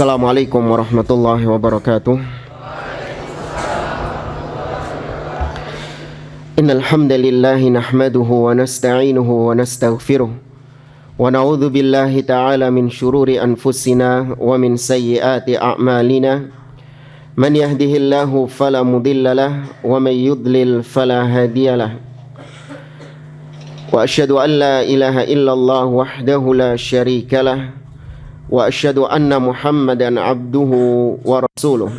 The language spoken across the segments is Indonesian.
Assalamualaikum warahmatullahi wabarakatuh. Innal hamdalillah nahmaduhu wa nasta'inuhu wa nastaghfiruh wa na'udzu billahi ta'ala min shururi anfusina wa min sayyiati a'malina. Man yahdihillahu fala mudilla lahu wa man yudlil fala hadiya lahu. Wa asyhadu an la ilaha illallah wahdahu la syarika lahu wa asyhadu anna Muhammadan abduhu wa rasuluh.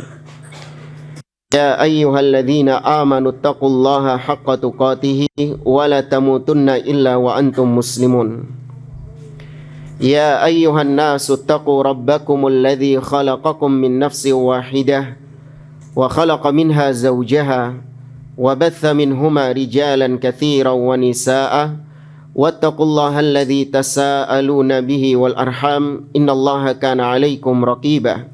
Ya ayyuhalladzina amanu taqullaha haqqa tuqatih wa la tamutunna illa wa antum muslimun. Ya ayyuhan nasu taqu rabbakumul ladzi khalaqakum min nafsin wahidah wa khalaqa minha zawjaha wa batha minhuma rijalan katsiran wa nisaa'a wattaqullaha alladzi tasaaluna bihi wal arham innallaha kana 'alaikum raqiba.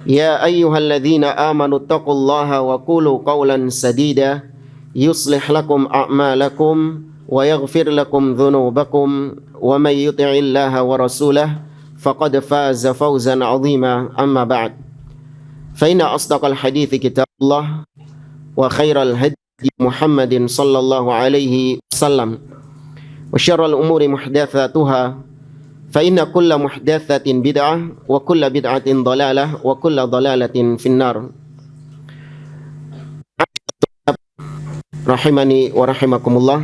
Ya ayyuhalladzina amanu taqullaha wa qulu qawlan sadida yuslih lakum a'malakum wa yaghfir lakum dhunubakum wa may yuti'illaha wa rasulahu faqad faza fawzan 'azima. Amma ba'd, fa inna asdaqal hadithi kitabullah wa khairal hadi Muhammadin sallallahu alaihi wasallam wa syarrul umuri muhdatsatuha fa inna kulla muhdatsatin bid'ah wa kulla bid'atin dhalalah wa kulla dhalalatin finnar. Rahimani wa rahimakumullah.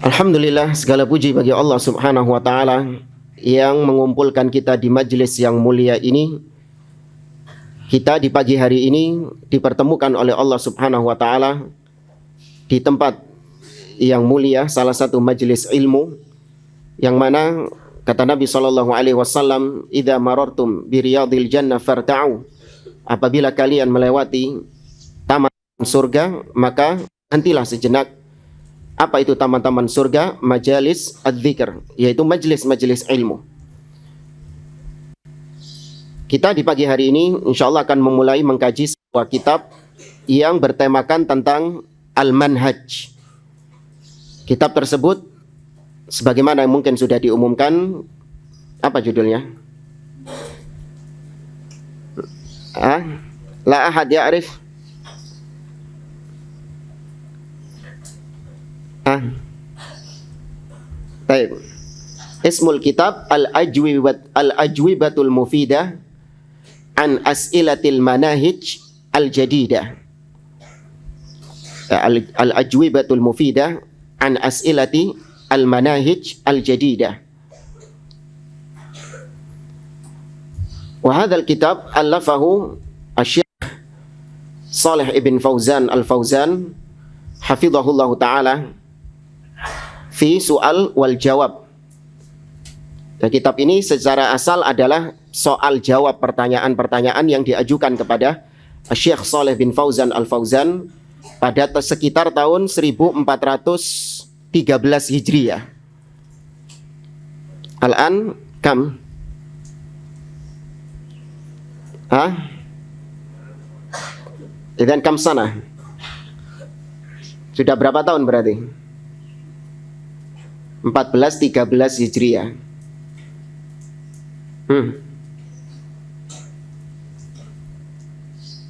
Alhamdulillah, segala puji bagi Allah Subhanahu wa taala yang mengumpulkan kita di majelis yang mulia ini. Kita di pagi hari ini dipertemukan oleh Allah Subhanahu wa taala di tempat yang mulia, salah satu majelis ilmu yang mana kata Nabi sallallahu alaihi wasallam, "Idza marartum bi riyadil jannah farta'u." Apabila kalian melewati taman surga, maka hentilah sejenak. Apa itu taman-taman surga? Majalis adzikr, yaitu majelis-majelis ilmu. Kita di pagi hari ini insyaallah akan memulai mengkaji sebuah kitab yang bertemakan tentang al-manhaj. Kitab tersebut sebagaimana mungkin sudah diumumkan, apa judulnya? La ahad ya'rif? Baik. Ismul kitab al-ajwibatul mufidah an as'ilatil manahij al-jadidah. Al-ajwibatul mufidah an as'ilati al-manahij al-jadidah. Wa hadzal kitab allafahu asy-Syaikh Shalih ibn Fauzan al-Fauzan hafizahullah taala fi su'al wal jawab. Dan kitab ini secara asal adalah soal jawab pertanyaan-pertanyaan yang diajukan kepada Syekh Shalih bin Fauzan al-Fauzan pada sekitar tahun 1413 Hijriah. Al-an kam? Dan kam sana? Sudah berapa tahun berarti? 1413 Hijriah.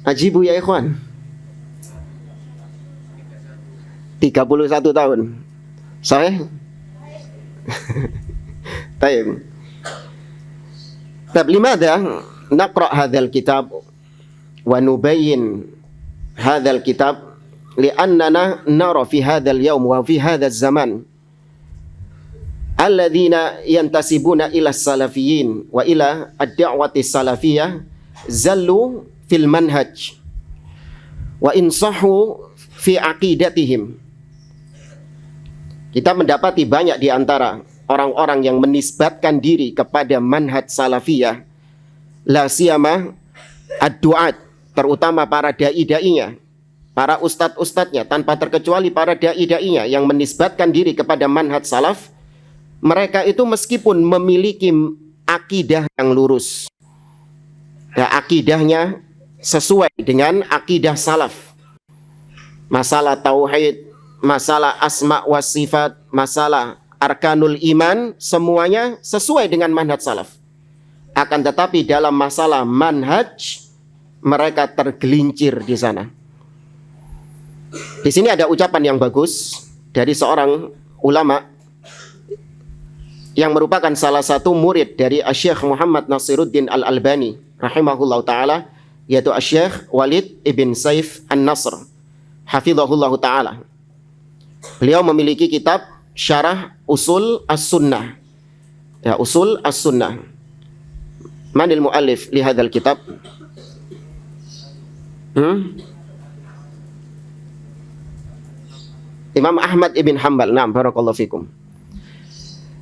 Ajibu ya ikhwan. 31 tahun. Sahih? Baik. Limadha naqra hadzal kitab wa nubayyin hadzal kitab li'annana nara fi hadzal yawm wa fi hadzal zaman alladzina yantasibuna ila salafiyyin wa ila ad-da'wati salafiyah zallu fil manhaj wa insahu fi aqidatihim. Kita mendapati banyak di antara orang-orang yang menisbatkan diri kepada manhaj salafiyah, la siyama ad-du'at, terutama para dai-dainya, para ustadz-ustadznya, tanpa terkecuali para dai-dainya yang menisbatkan diri kepada manhaj salaf. Mereka itu meskipun memiliki akidah yang lurus, ya, akidahnya sesuai dengan akidah salaf, masalah tauhid, masalah asma wa sifat, masalah arkanul iman, semuanya sesuai dengan manhaj salaf. Akan tetapi dalam masalah manhaj mereka tergelincir di sana. Di sini ada ucapan yang bagus dari seorang ulama yang merupakan salah satu murid dari Syekh Muhammad Nasiruddin Al-Albani rahimahullah ta'ala, yaitu Syekh Walid ibn Saif An-Nasr hafizahullah ta'ala. Beliau memiliki kitab Syarah Usul As-Sunnah. Ya, Usul As-Sunnah. Manil mu'allif li hadzal kitab? Imam Ahmad ibn Hanbal. Naam, barakallahu fikum.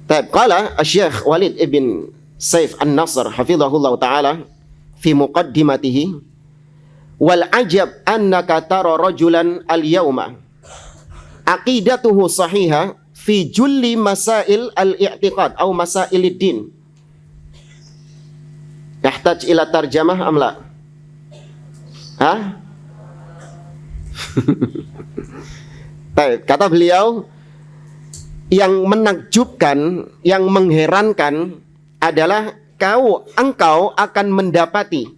Taib, qala Syekh Walid ibn Saif An-Nasr hafizahullah ta'ala fi muqaddimatihi, wal ajab annaka tara rajulan al-yawma aqidatuhu sahiha fi julli masail al-i'tiqad atau masailid din. Yahtaj ila tarjamah am la? Kata beliau, yang menakjubkan, yang mengherankan adalah engkau akan mendapati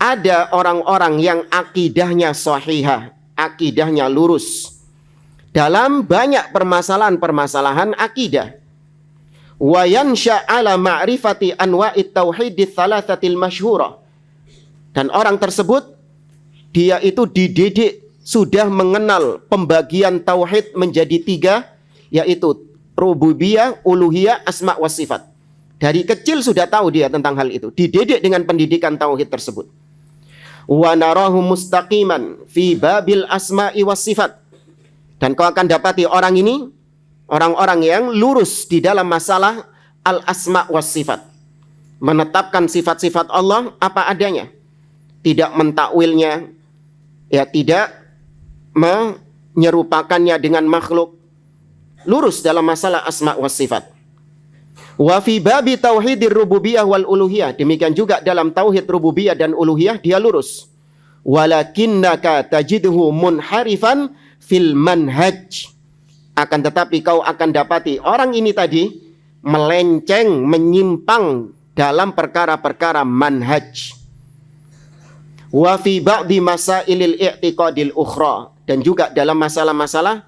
ada orang-orang yang akidahnya sahihah, akidahnya lurus dalam banyak permasalahan-permasalahan akidah. Wa yansha ala ma'rifati anwa'it tauhidits thalathatil masyhurah. Dan orang tersebut dia itu dididik, sudah mengenal pembagian tauhid menjadi 3, yaitu rububiyah, uluhiyah, asma wa sifat. Dari kecil sudah tahu dia tentang hal itu, dididik dengan pendidikan tauhid tersebut. Wa narahu mustaqiman fi babil asma'i was sifat. Dan kau akan dapati orang ini, orang-orang yang lurus di dalam masalah al-asma was sifat. Menetapkan sifat-sifat Allah apa adanya. Tidak mentakwilnya, ya tidak menyerupakannya dengan makhluk. Lurus dalam masalah asma was sifat. Wa fi babi tauhidir rububiyah wal uluhiyah. Demikian juga dalam tauhid rububiyah dan uluhiyah dia lurus. Walakinnaka tajidhu munharifan fil manhaj. Akan tetapi kau akan dapati orang ini tadi melenceng, menyimpang dalam perkara-perkara manhaj. Wa fi ba'di masailil i'tiqadil ukhra, dan juga dalam masalah-masalah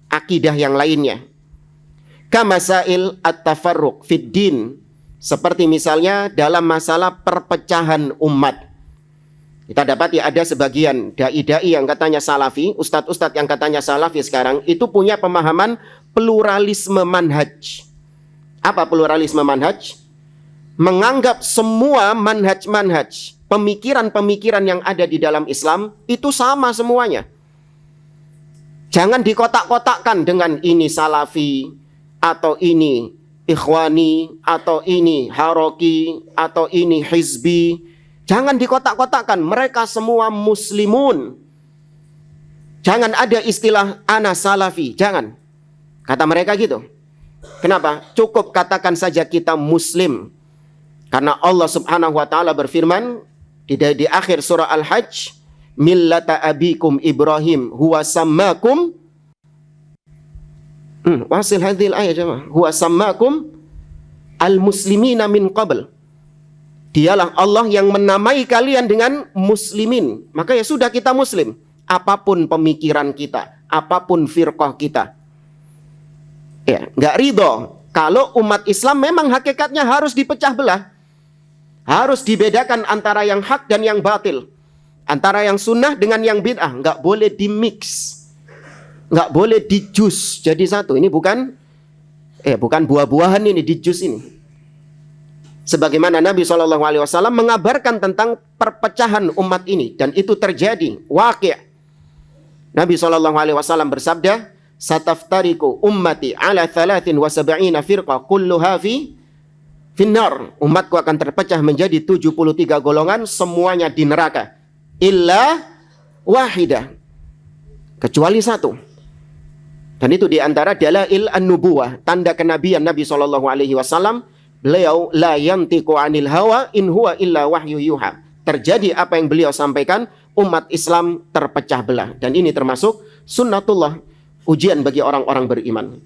akidah yang lainnya. Kamasail at-tafarruq fid din, seperti misalnya dalam masalah perpecahan umat. Kita dapati ada sebagian dai-dai yang katanya salafi, ustadz-ustadz yang katanya salafi sekarang itu punya pemahaman pluralisme manhaj. Apa pluralisme manhaj? Menganggap semua manhaj-manhaj, pemikiran-pemikiran yang ada di dalam Islam itu sama semuanya. Jangan dikotak-kotakkan dengan ini salafi, atau ini ikhwani, atau ini haroki, atau ini hizbi. Jangan dikotak-kotakkan, mereka semua muslimun. Jangan ada istilah ana salafi, jangan. Kata mereka gitu. Kenapa? Cukup katakan saja kita muslim. Karena Allah subhanahu wa ta'ala berfirman di akhir surah Al-Hajj, millata abikum Ibrahim huwa sammakum wasil hadhil ayat jemaah, huwa sammakum al-muslimina min qabl. Dialah Allah yang menamai kalian dengan muslimin. Maka ya sudah, kita muslim. Apapun pemikiran kita, apapun firqah kita. Ya, nggak ridho kalau umat Islam memang hakikatnya harus dipecah belah. Harus dibedakan antara yang hak dan yang batil. Antara yang sunnah dengan yang bid'ah. Nggak boleh dimix. Nggak boleh dijus jadi satu. Ini bukan buah-buahan ini, dijus ini. Sebagaimana Nabi SAW mengabarkan tentang perpecahan umat ini. Dan itu terjadi. Waqi'. Nabi SAW bersabda, sataftariku ummati ala 73 firqah kulluha finnar. Umatku akan terpecah menjadi 73 golongan, semuanya di neraka. Illa wahidah, kecuali satu. Dan itu diantara dalail an-nubuwah, tanda kenabian Nabi SAW. Beliau la yantiqu anil hawa in huwa illa wahyu yuha. Terjadi apa yang beliau sampaikan, umat Islam terpecah belah. Dan ini termasuk sunnatullah, ujian bagi orang-orang beriman.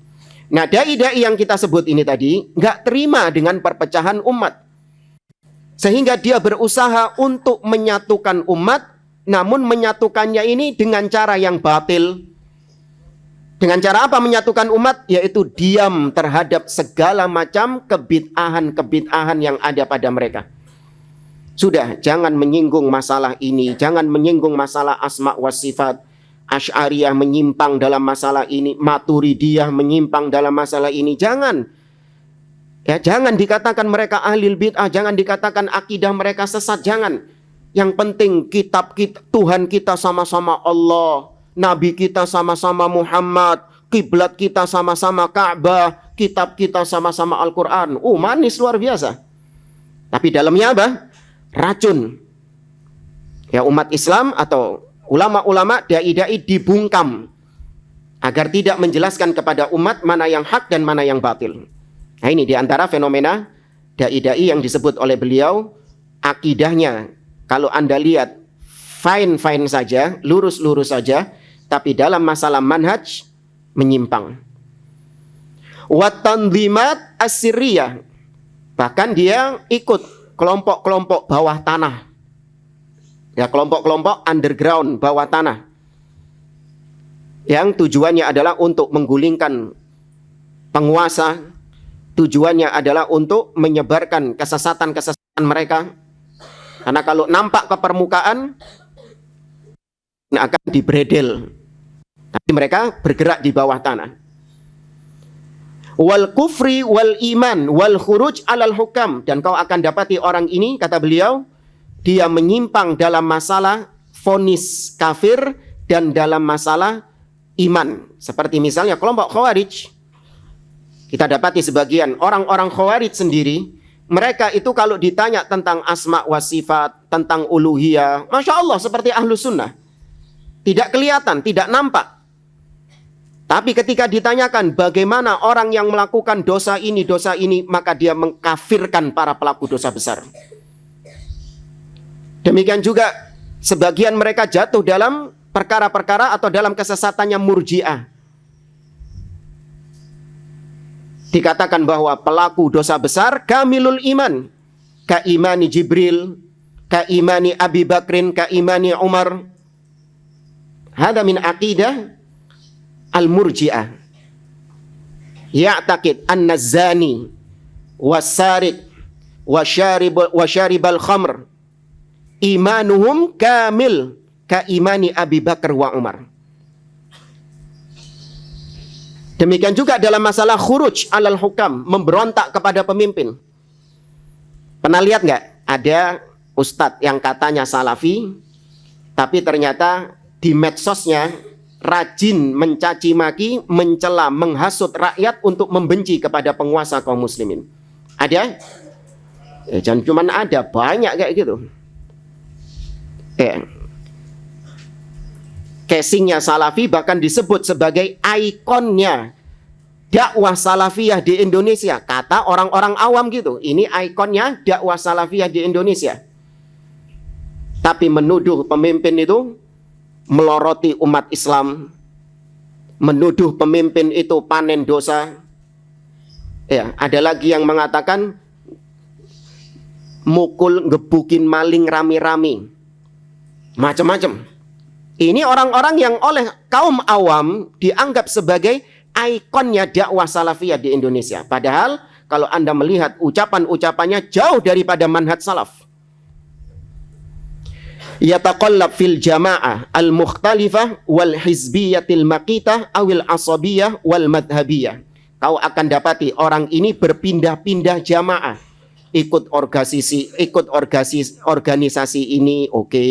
Nah, dai-dai yang kita sebut ini tadi nggak terima dengan perpecahan umat. Sehingga dia berusaha untuk menyatukan umat, namun menyatukannya ini dengan cara yang batil. Dengan cara apa menyatukan umat? Yaitu diam terhadap segala macam kebid'ahan-kebid'ahan yang ada pada mereka. Sudah, jangan menyinggung masalah ini, jangan menyinggung masalah asma wa sifat. Asy'ariyah menyimpang dalam masalah ini, Maturidiyah menyimpang dalam masalah ini. Jangan. Ya, jangan dikatakan mereka ahlul bid'ah, jangan dikatakan akidah mereka sesat, jangan. Yang penting kitab kita, Tuhan kita sama-sama Allah, Nabi kita sama-sama Muhammad, kiblat kita sama-sama Ka'bah, kitab kita sama-sama Al-Quran. Manis luar biasa. Tapi dalamnya apa? Racun. Ya, umat Islam atau ulama-ulama, dai-dai dibungkam agar tidak menjelaskan kepada umat mana yang hak dan mana yang batil. Nah, ini diantara fenomena dai-dai yang disebut oleh beliau, akidahnya kalau Anda lihat fine-fine saja, lurus-lurus saja, tapi dalam masalah manhaj menyimpang. Wa tanzimat as-sirriyah, bahkan dia ikut kelompok-kelompok bawah tanah. Ya, kelompok-kelompok underground, bawah tanah, yang tujuannya adalah untuk menggulingkan penguasa, tujuannya adalah untuk menyebarkan kesesatan-kesesatan mereka. Karena kalau nampak ke permukaan akan dibredel, tapi mereka bergerak di bawah tanah. Wal kufri wal iman wal khuruj alal hukam, dan kau akan dapati orang ini, kata beliau, dia menyimpang dalam masalah vonis kafir dan dalam masalah iman. Seperti misalnya kelompok Khawarij. Kita dapati sebagian orang-orang Khawarij sendiri, mereka itu kalau ditanya tentang asma wa sifat, tentang uluhiyah, Masya Allah seperti Ahlus Sunnah. Tidak kelihatan, tidak nampak. Tapi ketika ditanyakan bagaimana orang yang melakukan dosa ini, maka dia mengkafirkan para pelaku dosa besar. Demikian juga sebagian mereka jatuh dalam perkara-perkara atau dalam kesesatannya Murji'ah. Dikatakan bahwa pelaku dosa besar kamilul iman, ka imani Jibril, ka imani Abi Bakrin, ka imani Umar. Hada min aqidah al-Murji'ah. Ya'taqid anna zani was-sariq wa syaribal khamr imanuhum kamil ka imani Abi Bakar wa Umar. Demikian juga dalam masalah khuruj alal hukam, memberontak kepada pemimpin. Pernah lihat nggak? Ada ustadz yang katanya salafi, tapi ternyata di medsosnya rajin mencaci maki, mencela, menghasut rakyat untuk membenci kepada penguasa kaum muslimin. Ada? Jangan cuma ada, banyak kayak gitu. Casingnya salafi bahkan disebut sebagai ikonnya dakwah salafiyah di Indonesia. Kata orang-orang awam gitu, ini ikonnya dakwah salafiyah di Indonesia. Tapi menuduh pemimpin itu meloroti umat Islam, menuduh pemimpin itu panen dosa. Ya, ada lagi yang mengatakan mukul, gebukin maling rame-rame. Macam-macam. Ini orang-orang yang oleh kaum awam dianggap sebagai ikonnya dakwah salafiyah di Indonesia. Padahal kalau Anda melihat ucapan-ucapannya jauh daripada manhaj salaf. Yataqallab fil jama'ah al-mukhtalifah wal hizbiyatil maqitah awil asabiyah wal madhabiyah. Kau akan dapati orang ini berpindah-pindah jamaah. Ikut organisasi ini, oke.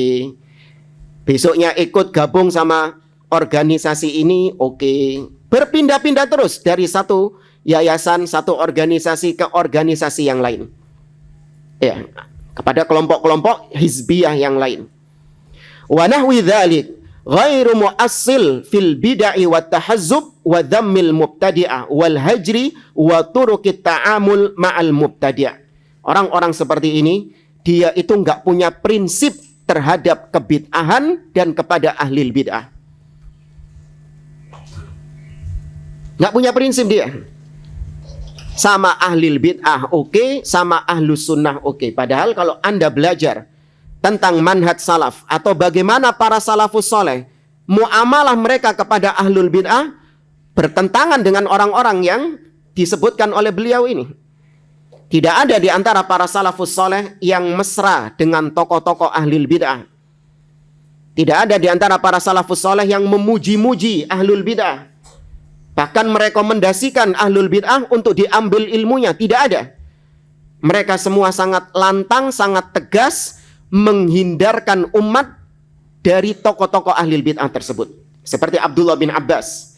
Besoknya ikut gabung sama organisasi ini, oke. Berpindah-pindah terus dari satu yayasan, satu organisasi ke organisasi yang lain. Ya, kepada kelompok-kelompok hizbiyah yang lain. Wa nahwi dzalik ghairu muassil fil bid'ah wa tahazzub wa dhammil mubtadi'ah wal hajri wa turuqit ta'amul ma'al mubtadi'. Orang-orang seperti ini, dia itu enggak punya prinsip terhadap kebid'ahan dan kepada ahli bid'ah. Nggak punya prinsip dia. Sama ahlul bid'ah oke, sama ahlus sunnah oke. Padahal kalau Anda belajar tentang manhaj salaf atau bagaimana para salafus soleh muamalah mereka kepada ahlul bid'ah, bertentangan dengan orang-orang yang disebutkan oleh beliau ini. Tidak ada di antara para salafus soleh yang mesra dengan tokoh-tokoh ahlul bid'ah. Tidak ada di antara para salafus soleh yang memuji-muji ahlul bid'ah. Bahkan merekomendasikan ahlul bid'ah untuk diambil ilmunya. Tidak ada. Mereka semua sangat lantang, sangat tegas menghindarkan umat dari tokoh-tokoh ahlul bid'ah tersebut. Seperti Abdullah bin Abbas.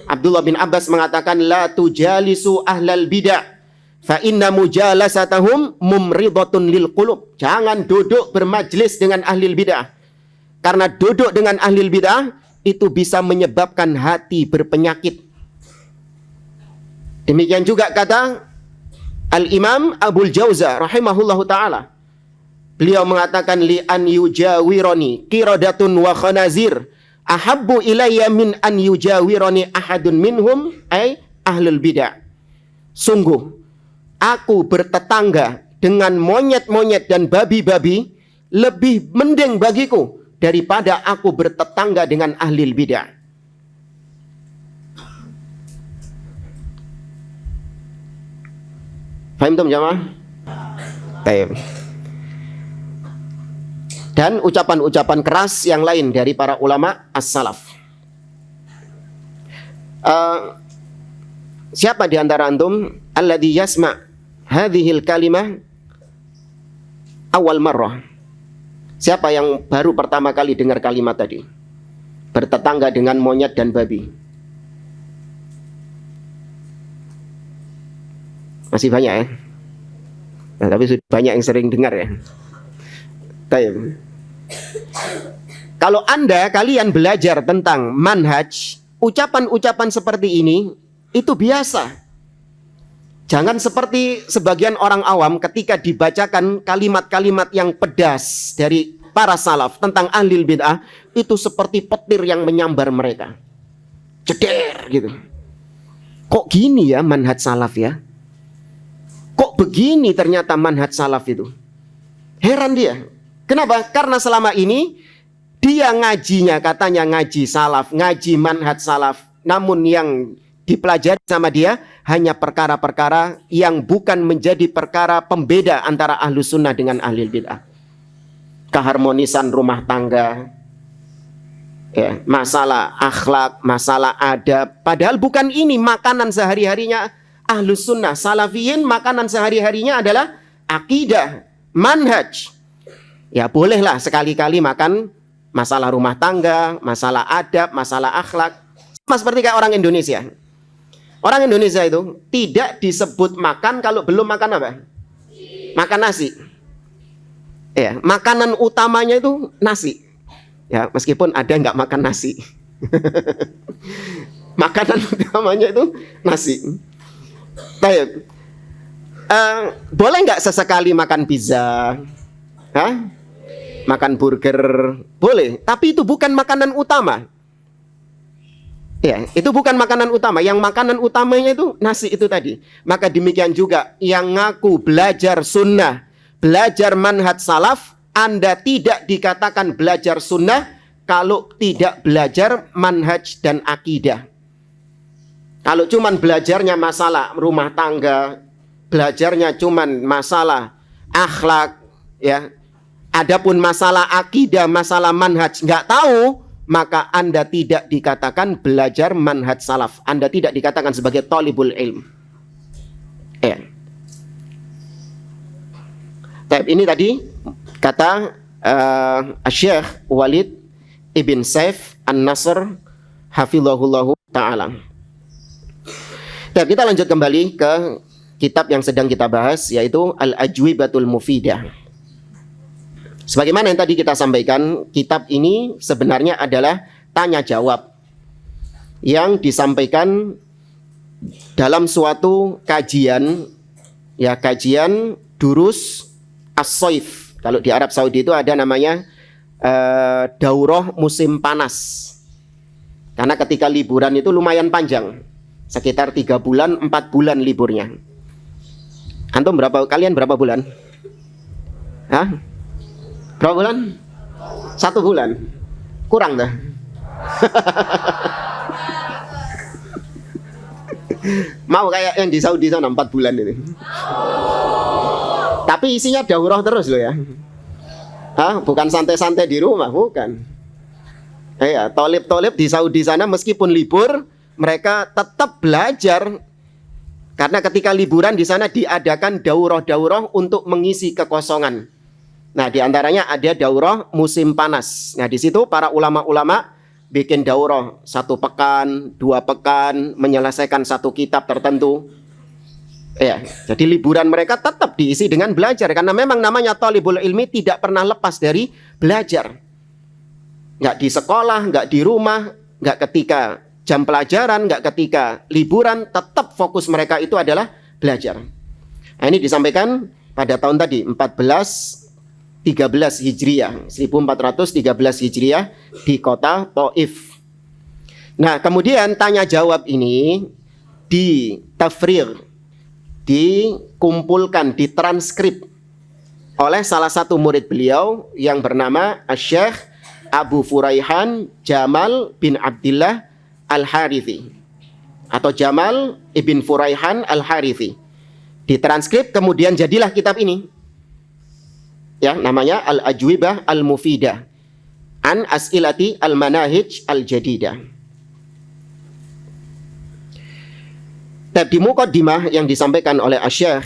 Abdullah bin Abbas mengatakan, la tujalisu ahlal bid'ah fa inna mujalasatahum mumridatun lil qulub. Jangan duduk bermajlis dengan ahlul bid'ah. Karena duduk dengan ahlul bid'ah itu bisa menyebabkan hati berpenyakit. Demikian juga kata Al-Imam Abul Jauza rahimahullahu ta'ala. Beliau mengatakan, li an yujawironi qiradatun wa khanazir ahabbu ilayya min an yujawironi ahadun minhum ay ahlul bid'ah. Sungguh aku bertetangga dengan monyet-monyet dan babi-babi lebih mending bagiku daripada aku bertetangga dengan ahlul bid'ah. Faham tuh jamaah? Baik. Dan ucapan-ucapan keras yang lain dari para ulama as-salaf. Siapa di antara antum alladhi yasma' hadhil kalimah awal marrah? Siapa yang baru pertama kali dengar kalimat tadi? Bertetangga dengan monyet dan babi. Masih banyak ya? Nah, tapi sudah banyak yang sering dengar ya. Tayyib. Kalau kalian belajar tentang manhaj, ucapan-ucapan seperti ini itu biasa. Jangan seperti sebagian orang awam ketika dibacakan kalimat-kalimat yang pedas dari para salaf tentang ahlul bid'ah, itu seperti petir yang menyambar mereka. Ceder gitu. Kok gini ya manhaj salaf ya? Kok begini ternyata manhaj salaf itu? Heran dia. Kenapa? Karena selama ini dia ngajinya katanya ngaji salaf, ngaji manhaj salaf. Namun yang dipelajari sama dia hanya perkara-perkara yang bukan menjadi perkara pembeda antara ahlus sunnah dengan ahlul bid'ah. Keharmonisan rumah tangga, ya, masalah akhlak, masalah adab. Padahal bukan ini makanan sehari-harinya ahlus sunnah. Salafiyin makanan sehari-harinya adalah akidah, manhaj. Ya bolehlah sekali-kali makan masalah rumah tangga, masalah adab, masalah akhlak. Sama seperti kayak orang Indonesia. Orang Indonesia itu tidak disebut makan kalau belum makan apa? Makan nasi. Ya, makanan utamanya itu nasi. Ya, meskipun ada nggak makan nasi. Makanan utamanya itu nasi. Baik. Boleh nggak sesekali makan pizza? Hah? Makan burger? Boleh, tapi itu bukan makanan utama. Ya, itu bukan makanan utama. Yang makanan utamanya itu nasi itu tadi. Maka demikian juga yang ngaku belajar sunnah, belajar manhaj salaf, Anda tidak dikatakan belajar sunnah kalau tidak belajar manhaj dan akidah. Kalau cuman belajarnya masalah rumah tangga, belajarnya cuman masalah akhlak, ya. Adapun masalah akidah, masalah manhaj nggak tahu, maka Anda tidak dikatakan belajar manhaj salaf. Anda tidak dikatakan sebagai talibul ilm. Ya. Ini tadi kata Syekh Walid ibn Saif An-Nasr hafizahullahu ta'ala. Kita lanjut kembali ke kitab yang sedang kita bahas, yaitu Al-Ajwibatul Mufidah. Sebagaimana yang tadi kita sampaikan, kitab ini sebenarnya adalah tanya jawab yang disampaikan dalam suatu kajian, ya, kajian durus as-soif. Kalau di Arab Saudi itu ada namanya daurah musim panas. Karena ketika liburan itu lumayan panjang, sekitar 3 bulan, 4 bulan liburnya. Antum kalian berapa bulan? Hah? Berapa bulan? 1 bulan. Kurang dah. Mau kayak yang di Saudi sana 4 bulan ini. Tapi isinya daurah terus loh ya. Hah? Bukan santai-santai di rumah, bukan. Ya, tolib-tolib di Saudi sana meskipun libur, mereka tetap belajar. Karena ketika liburan di sana diadakan daurah-daurah untuk mengisi kekosongan. Nah, diantaranya ada daurah musim panas. Nah, di situ para ulama-ulama bikin daurah 1 pekan, 2 pekan, menyelesaikan 1 kitab tertentu. Ya, jadi liburan mereka tetap diisi dengan belajar. Karena memang namanya thalibul ilmi tidak pernah lepas dari belajar. Nggak di sekolah, nggak di rumah, nggak ketika jam pelajaran, nggak ketika liburan, tetap fokus mereka itu adalah belajar. Nah, ini disampaikan pada tahun tadi 1413 Hijriah, 1413 Hijriah di kota Taif. Nah, kemudian tanya jawab ini ditafrigh, dikumpulkan, ditranskrip oleh salah satu murid beliau yang bernama Syekh Abu Furaihan Jamal bin Abdillah Al-Harithi atau Jamal ibn Furaihan Al-Harithi. Ditranskrip kemudian jadilah kitab ini. Ya, namanya Al-Ajwibah Al-Mufidah an As'ilati Al-Manahij Al-Jadidah. Di muqaddimah yang disampaikan oleh Syekh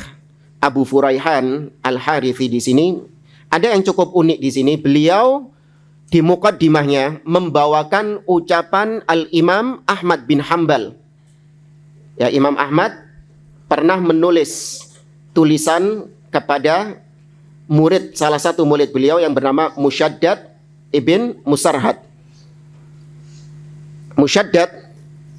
Abu Furaihan Al-Harithi di sini ada yang cukup unik di sini. Beliau di muqaddimahnya membawakan ucapan Al-Imam Ahmad bin Hanbal. Ya, Imam Ahmad pernah menulis tulisan kepada salah satu murid beliau yang bernama Musyaddad ibn Musarhad.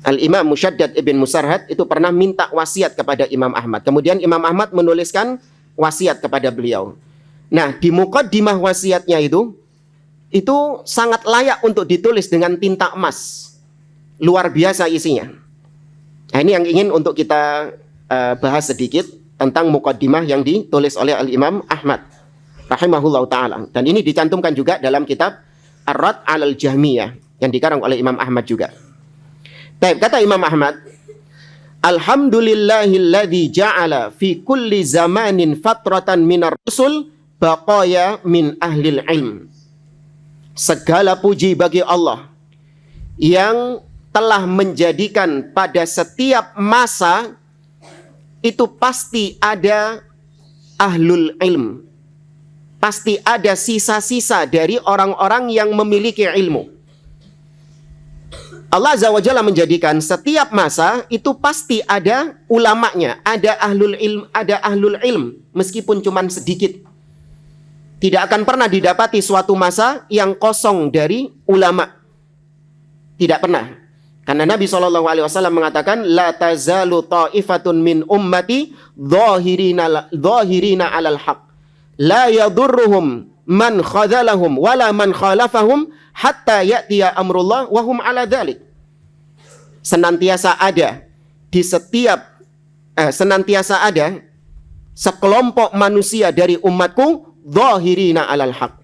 Al-Imam Musyaddad ibn Musarhad itu pernah minta wasiat kepada Imam Ahmad. Kemudian Imam Ahmad menuliskan wasiat kepada beliau. Nah, di muqaddimah wasiatnya itu sangat layak untuk ditulis dengan tinta emas. Luar biasa isinya. Nah, ini yang ingin untuk kita bahas sedikit tentang muqaddimah yang ditulis oleh Al-Imam Ahmad rahimahullah ta'ala. Dan ini dicantumkan juga dalam kitab Ar-Rad 'alal Jahmiyah yang dikarang oleh Imam Ahmad juga. Kata Imam Ahmad, Alhamdulillahilladzi ja'ala fi kulli zamanin fatratan minar rusul baqaya min ahlil ilm. Segala puji bagi Allah yang telah menjadikan pada setiap masa itu pasti ada ahlul ilm. Pasti ada sisa-sisa dari orang-orang yang memiliki ilmu. Allah Azza wa Jalla menjadikan setiap masa itu pasti ada ulamanya, ada ahlul ilm meskipun cuma sedikit. Tidak akan pernah didapati suatu masa yang kosong dari ulama. Tidak pernah. Karena Nabi SAW mengatakan, La tazalu ta'ifatun min ummati dhahirina alal haq. La yadurruhum man khadhalahum wala man khalafahum hatta ya'tiya amrullah wa hum ala dhalik. Senantiasa ada sekelompok manusia dari umatku dhahirina alal haq,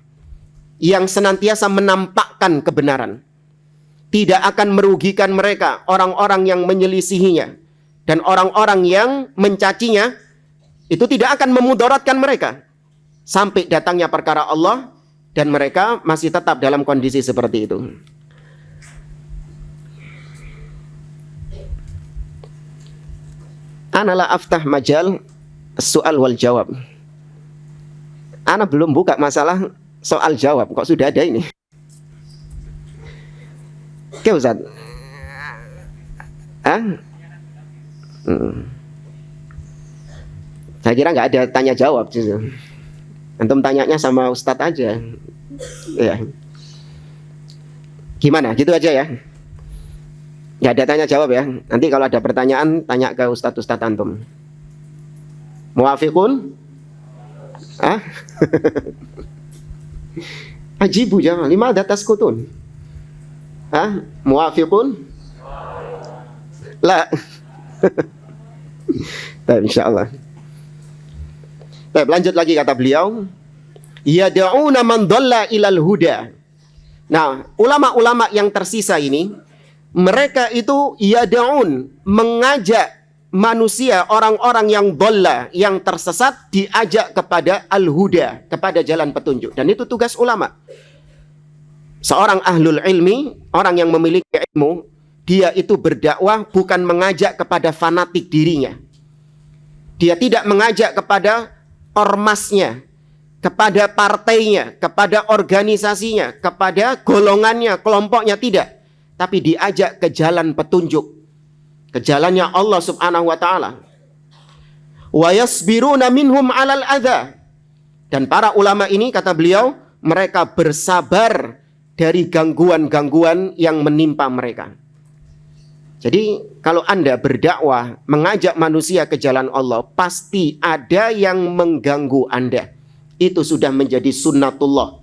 yang senantiasa menampakkan kebenaran. Tidak akan merugikan mereka orang-orang yang menyelisihinya, dan orang-orang yang mencacinya itu tidak akan memudaratkan mereka sampai datangnya perkara Allah dan mereka masih tetap dalam kondisi seperti itu. Ana la aftah majal soal wal jawab. Ana belum buka masalah soal jawab, kok sudah ada ini. Oke Ustaz. Saya kira nggak ada tanya jawab justru. Antum tanyanya sama Ustadz aja. Ya. Gimana? Gitu aja ya. Nggak ada tanya jawab ya. Nanti kalau ada pertanyaan tanya ke Ustadz antum. Muwafiqun? Ajibu jangan. Lima ada taskutun. Muwafiqun? La. Insyaallah. Baik, lanjut lagi kata beliau, yad'una man dhalla ilal huda. Nah, ulama-ulama yang tersisa ini, mereka itu yad'un, mengajak manusia, orang-orang yang dhalla, yang tersesat, diajak kepada al-huda, kepada jalan petunjuk. Dan itu tugas ulama. Seorang ahlul ilmi, orang yang memiliki ilmu, dia itu berdakwah bukan mengajak kepada fanatik dirinya. Dia tidak mengajak kepada ormasnya, kepada partainya, kepada organisasinya, kepada golongannya, kelompoknya, tidak. Tapi diajak ke jalan petunjuk, ke jalannya Allah subhanahu wa ta'ala. Wa yasbiruna minhum alal adha. Dan para ulama ini, kata beliau, mereka bersabar dari gangguan-gangguan yang menimpa mereka. Jadi kalau Anda berdakwah, mengajak manusia ke jalan Allah, pasti ada yang mengganggu Anda. Itu sudah menjadi sunnatullah.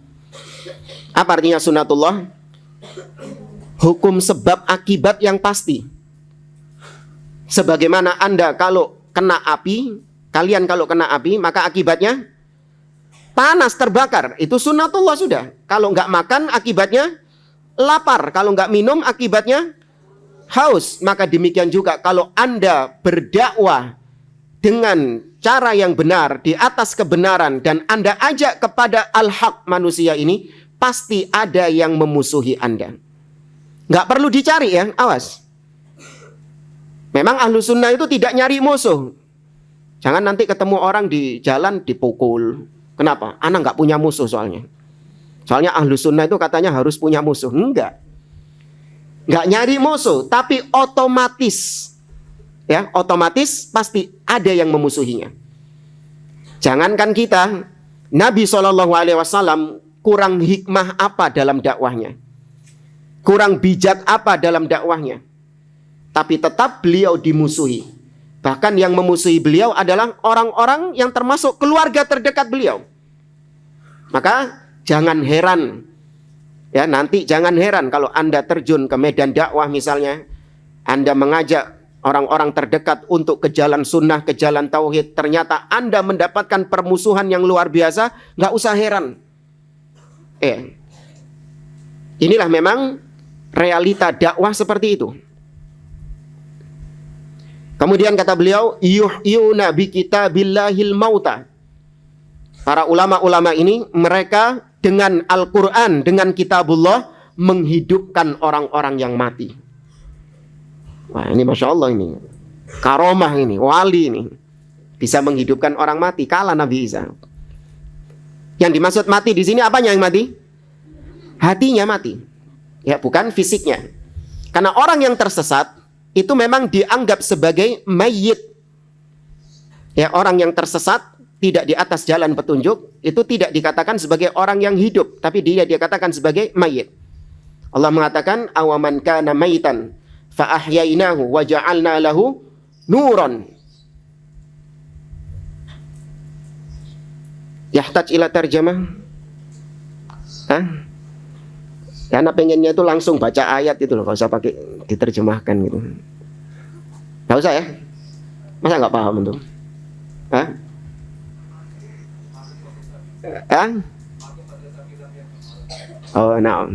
Apa artinya sunnatullah? Hukum sebab akibat yang pasti. Sebagaimana Anda kalau kena api, kalian kalau kena api, maka akibatnya panas, terbakar. Itu sunnatullah sudah. Kalau nggak makan, akibatnya lapar. Kalau nggak minum, akibatnya haus. Maka demikian juga kalau Anda berdakwah dengan cara yang benar, di atas kebenaran, dan Anda ajak kepada al-haq manusia ini, pasti ada yang memusuhi Anda. Nggak perlu dicari ya, awas. Memang ahlu sunnah itu tidak nyari musuh. Jangan nanti ketemu orang di jalan dipukul. Kenapa? Anak nggak punya musuh soalnya. Soalnya ahlu sunnah itu katanya harus punya musuh. Enggak. Nggak nyari musuh, tapi otomatis. Ya, otomatis pasti ada yang memusuhinya. Jangankan kita, Nabi SAW kurang hikmah apa dalam dakwahnya, kurang bijak apa dalam dakwahnya, tapi tetap beliau dimusuhi. Bahkan yang memusuhi beliau adalah orang-orang yang termasuk keluarga terdekat beliau. Maka jangan heran, ya, nanti jangan heran kalau Anda terjun ke medan dakwah misalnya, Anda mengajak orang-orang terdekat untuk ke jalan sunnah, ke jalan tauhid, ternyata Anda mendapatkan permusuhan yang luar biasa, nggak usah heran. Inilah memang realita dakwah seperti itu. Kemudian kata beliau, yuhyuna bi kitabillahil mauta. Para ulama-ulama ini, mereka dengan Al-Quran, dengan kitabullah, menghidupkan orang-orang yang mati. Wah, ini Masya Allah ini. Karomah ini, wali ini. Bisa menghidupkan orang mati, kalah Nabi Isa. Yang dimaksud mati di sini apanya yang mati? Hatinya mati. Ya, bukan fisiknya. Karena orang yang tersesat itu memang dianggap sebagai mayit. Ya, orang yang tersesat tidak di atas jalan petunjuk itu tidak dikatakan sebagai orang yang hidup, tapi dia dikatakan sebagai mayit. Allah mengatakan awaman kana mayitan fa ahyainahu wa ja'alna lahu nuran. Yahtaj ila tarjamah. Karena pengennya itu langsung baca ayat itu loh, gak usah pakai diterjemahkan gitu. Gak usah ya? Masa gak paham tuh? Oh, nah.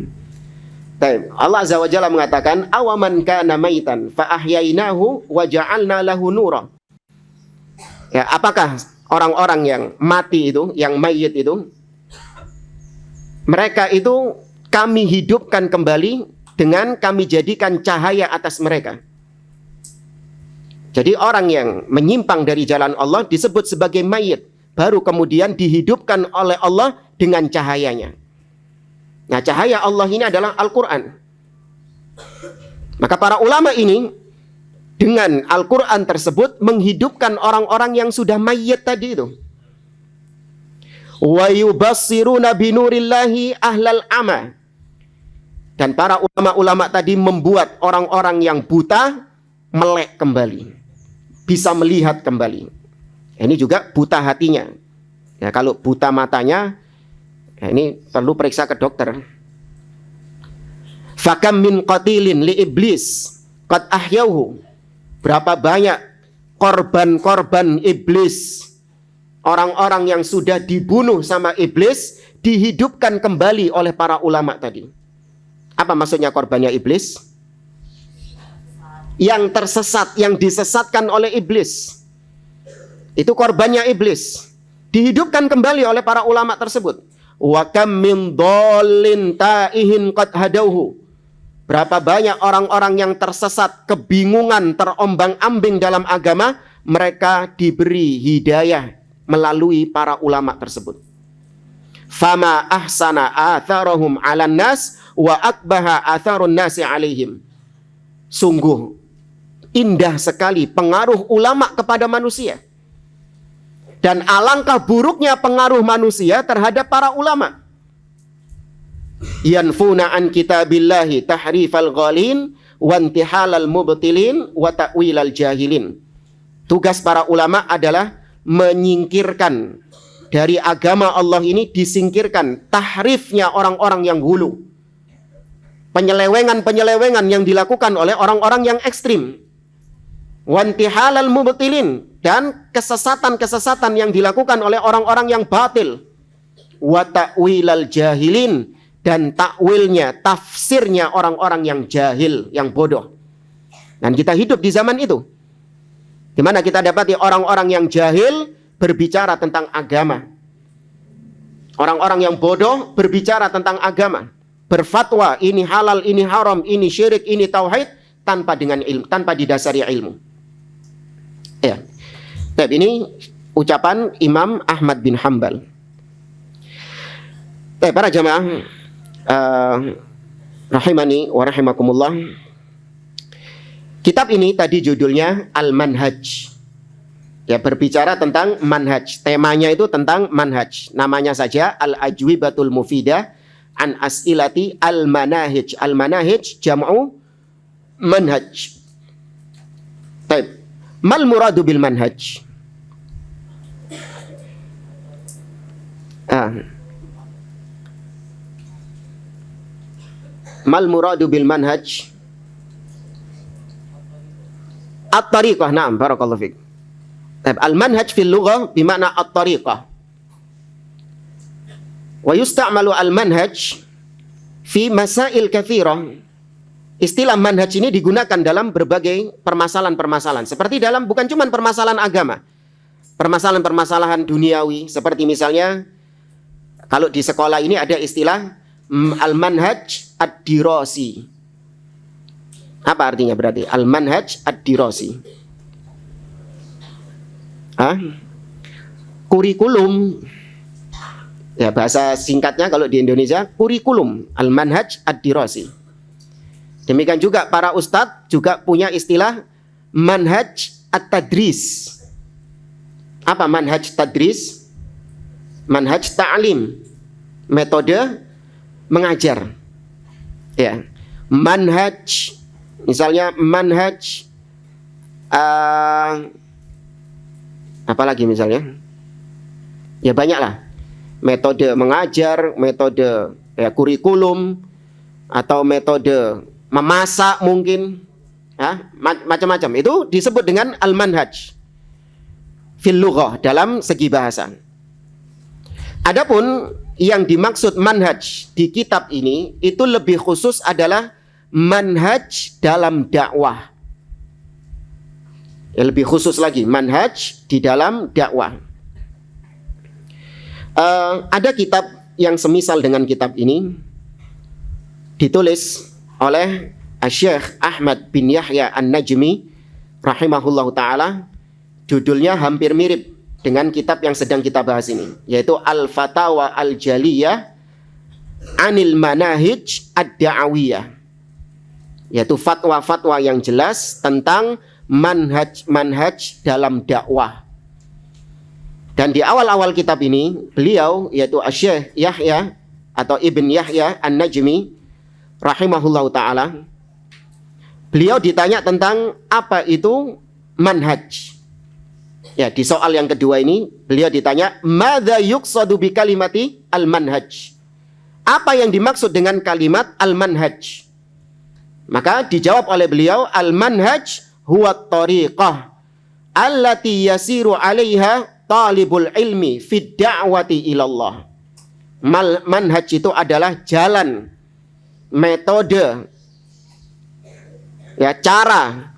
Allah Azza wa Jalla mengatakan awaman kana maitan fa ahyainahu wa ja'alna lahu nura. Ya, apakah orang-orang yang mati itu, yang mayit itu, mereka itu kami hidupkan kembali dengan kami jadikan cahaya atas mereka. Jadi orang yang menyimpang dari jalan Allah disebut sebagai mayit, baru kemudian dihidupkan oleh Allah dengan cahayanya. Nah, cahaya Allah ini adalah Al-Quran. Maka para ulama ini dengan Al-Quran tersebut menghidupkan orang-orang yang sudah mayit tadi itu. Wa yubassiruna binurillahi ahlal ama. Dan para ulama-ulama tadi membuat orang-orang yang buta melek kembali, bisa melihat kembali. Ini juga buta hatinya. Ya, kalau buta matanya, ya ini perlu periksa ke dokter. Fakam min qatilin li iblis qad ahyauhu. Berapa banyak korban-korban iblis Orang-orang yang sudah dibunuh sama iblis dihidupkan kembali oleh para ulama tadi. Apa maksudnya korbannya iblis? Yang tersesat, yang disesatkan oleh iblis. Itu korbannya iblis. Dihidupkan kembali oleh para ulama tersebut. Wa kam min dhalin taihin qad hadauhu. Berapa banyak orang-orang yang tersesat, kebingungan, terombang-ambing dalam agama, mereka diberi hidayah melalui para ulama tersebut. Fama ahsana atharahum 'alan nas wa akbaha atharun nasi 'alaihim. Sungguh indah sekali pengaruh ulama kepada manusia. Dan alangkah buruknya pengaruh manusia terhadap para ulama. Yanfuna an kitabillahi tahrifal ghalin wa intihalal mubtilin wa ta'wilal jahilin. Tugas para ulama adalah menyingkirkan dari agama Allah ini, disingkirkan tahrifnya orang-orang yang hulu, penyelewengan-penyelewengan yang dilakukan oleh orang-orang yang ekstrim, wantihalal mubtilin, dan kesesatan-kesesatan yang dilakukan oleh orang-orang yang batil, wa ta'wilal jahilin, dan takwilnya, tafsirnya orang-orang yang jahil, yang bodoh. Dan kita hidup di zaman itu, di mana kita dapati orang-orang yang jahil berbicara tentang agama. Orang-orang yang bodoh berbicara tentang agama. Berfatwa, ini halal, ini haram, ini syirik, ini tauhid, tanpa dengan ilmu, tanpa didasari ilmu. Ya. Tapi ini ucapan Imam Ahmad bin Hanbal. Para jamaah rahimani wa rahimakumullah. Kitab ini tadi judulnya Al-Manhaj. Ya, berbicara tentang manhaj. Temanya itu tentang manhaj. Namanya saja Al-Ajwibatul Mufidah an As'ilati Al-Manahij. Al-Manahij jam'u manhaj. Baik. Mal muradu bil manhaj? Mal muradu bil manhaj? At-tariqah, na'am, barakallahu fiik. Al-manhaj fil lughah bimakna at-tariqah. Wa yusta'malu al-manhaj fi masail katsirah. Istilah manhaj ini digunakan dalam berbagai permasalahan-permasalahan. Seperti dalam, bukan cuma permasalahan agama, permasalahan-permasalahan duniawi. Seperti misalnya, kalau di sekolah ini ada istilah al-manhaj ad-dirasi. Apa artinya berarti? Al-manhaj ad-dirasi. Kurikulum. Ya, bahasa singkatnya kalau di Indonesia, kurikulum. Al-manhaj ad-dirasi. Demikian juga para ustadz juga punya istilah manhaj at-tadris. Apa manhaj tadris? Manhaj ta'lim. Metode mengajar. Ya. Manhaj, misalnya manhaj apalagi misalnya, ya banyaklah metode mengajar, metode kurikulum, atau metode memasak mungkin, ya, macam-macam. Itu disebut dengan al-manhaj fil lughah, dalam segi bahasa. Adapun yang dimaksud manhaj di kitab ini itu lebih khusus adalah manhaj dalam dakwah. Ya, lebih khusus lagi, manhaj di dalam dakwah. Ada kitab yang semisal dengan kitab ini, ditulis oleh Syekh Ahmad bin Yahya An-Najmi rahimahullahu ta'ala. Judulnya hampir mirip dengan kitab yang sedang kita bahas ini, yaitu Al-Fatawa Al-Jaliyah Anil Manahij Ad-Da'awiyah, yaitu fatwa-fatwa yang jelas tentang manhaj-manhaj dalam dakwah. Dan di awal-awal kitab ini, beliau, yaitu Syekh Yahya atau Ibn Yahya An-Najmi rahimahullahu ta'ala, beliau ditanya tentang apa itu manhaj. Ya, di soal yang kedua ini, beliau ditanya, madza yuqsadu bi kalimati al-manhaj? Apa yang dimaksud dengan kalimat al-manhaj? Maka dijawab oleh beliau, al-manhaj huwa tariqah allati yasiru 'alaiha talibul ilmi fid da'wati ilallah. Manhaj itu adalah jalan, metode, ya, cara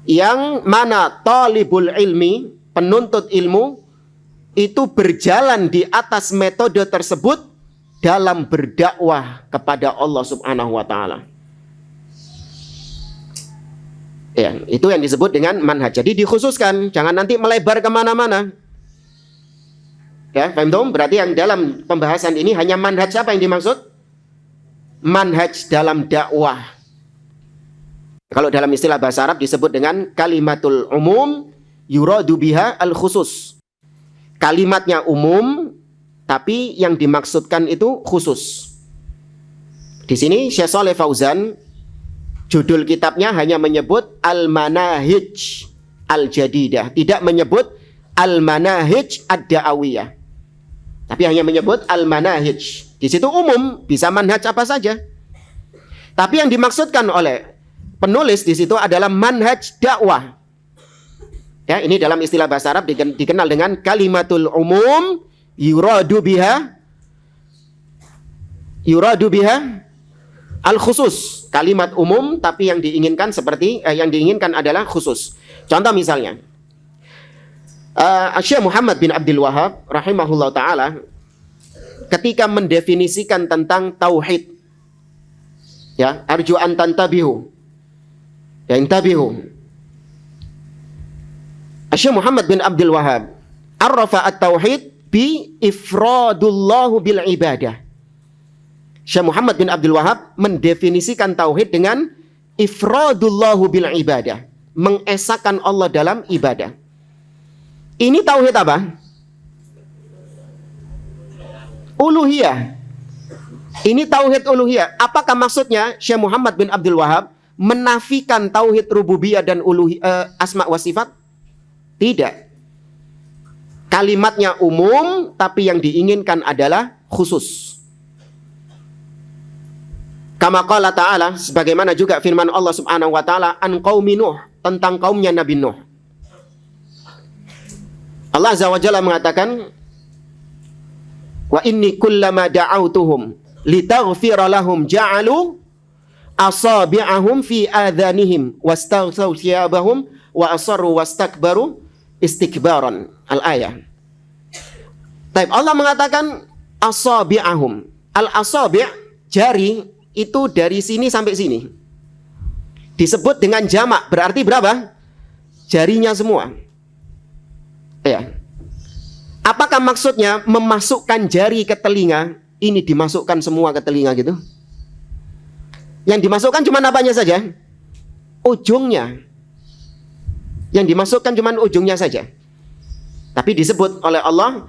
yang mana talibul ilmi, penuntut ilmu, itu berjalan di atas metode tersebut dalam berdakwah kepada Allah Subhanahu wa taala. Ya, itu yang disebut dengan manhaj. Jadi dikhususkan, jangan nanti melebar kemana-mana. Ya, paham dong? Berarti yang dalam pembahasan ini hanya manhaj apa yang dimaksud? Manhaj dalam dakwah. Kalau dalam istilah bahasa Arab disebut dengan kalimatul umum yuradu biha al khusus. Kalimatnya umum, tapi yang dimaksudkan itu khusus. Di sini Syekh Shalih Fauzan, judul kitabnya hanya menyebut Al-Manahij Al-Jadidah, tidak menyebut Al-Manahij Ad-Da'awiyah, tapi hanya menyebut Al-Manahij. Di situ umum, bisa manhaj apa saja. Tapi yang dimaksudkan oleh penulis di situ adalah manhaj dakwah. Ya, ini dalam istilah bahasa Arab dikenal dengan kalimatul umum yuradu biha al khusus. Kalimat umum tapi yang diinginkan yang diinginkan adalah khusus. Contoh misalnya Syekh Muhammad bin Abdul Wahhab rahimahullah taala ketika mendefinisikan tentang tauhid, ya, arju an tantabihu, ya, intabihu. Syekh Muhammad bin Abdul Wahhab arrafa at-tauhid bi ifradullahu bil ibadah. Syekh Muhammad bin Abdul Wahhab mendefinisikan tauhid dengan ifradullahu bil ibadah, mengesahkan Allah dalam ibadah. Ini tauhid apa? Uluhiyah. Ini tauhid uluhiyah. Apakah maksudnya Syekh Muhammad bin Abdul Wahhab menafikan tauhid rububiyah dan asma wa sifat? Tidak. Kalimatnya umum, tapi yang diinginkan adalah khusus. Kama qala ta'ala, sebagaimana juga firman Allah Subhanahu wa taala an qaumi Nuh, tentang kaumnya Nabi Nuh. Allah Azza wa Jalla mengatakan, wa inni kullama da'autuhum litaghfira lahum ja'alu asabi'ahum fi adhanihim wastaghsaw thiyabahum wa asarru wastakbaru istikbaran. Al-ayah. Taib, Allah mengatakan asabi'ahum. Al-asabi' jari itu dari sini sampai sini. Disebut dengan jamak, berarti berapa? Jarinya semua. Ya. Apakah maksudnya memasukkan jari ke telinga? Ini dimasukkan semua ke telinga gitu? Yang dimasukkan cuma apanya saja? Ujungnya. Yang dimasukkan cuma ujungnya saja. Tapi disebut oleh Allah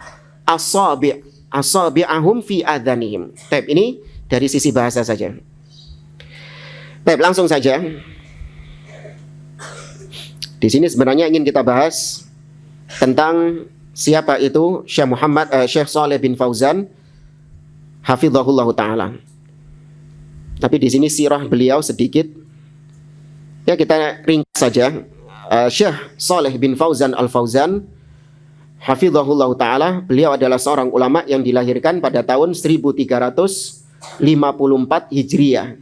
asabi'ahum fi adhanihim. Taib, ini dari sisi bahasa saja. Taib, langsung saja. Di sini sebenarnya ingin kita bahas tentang siapa itu Syekh Shalih bin Fauzan hafizahullah taala. Tapi di sini sirah beliau sedikit. Ya, kita ringkas saja. Syekh Shalih bin Fauzan Al-Fauzan hafizahullah taala, beliau adalah seorang ulama yang dilahirkan pada tahun 1354 Hijriah.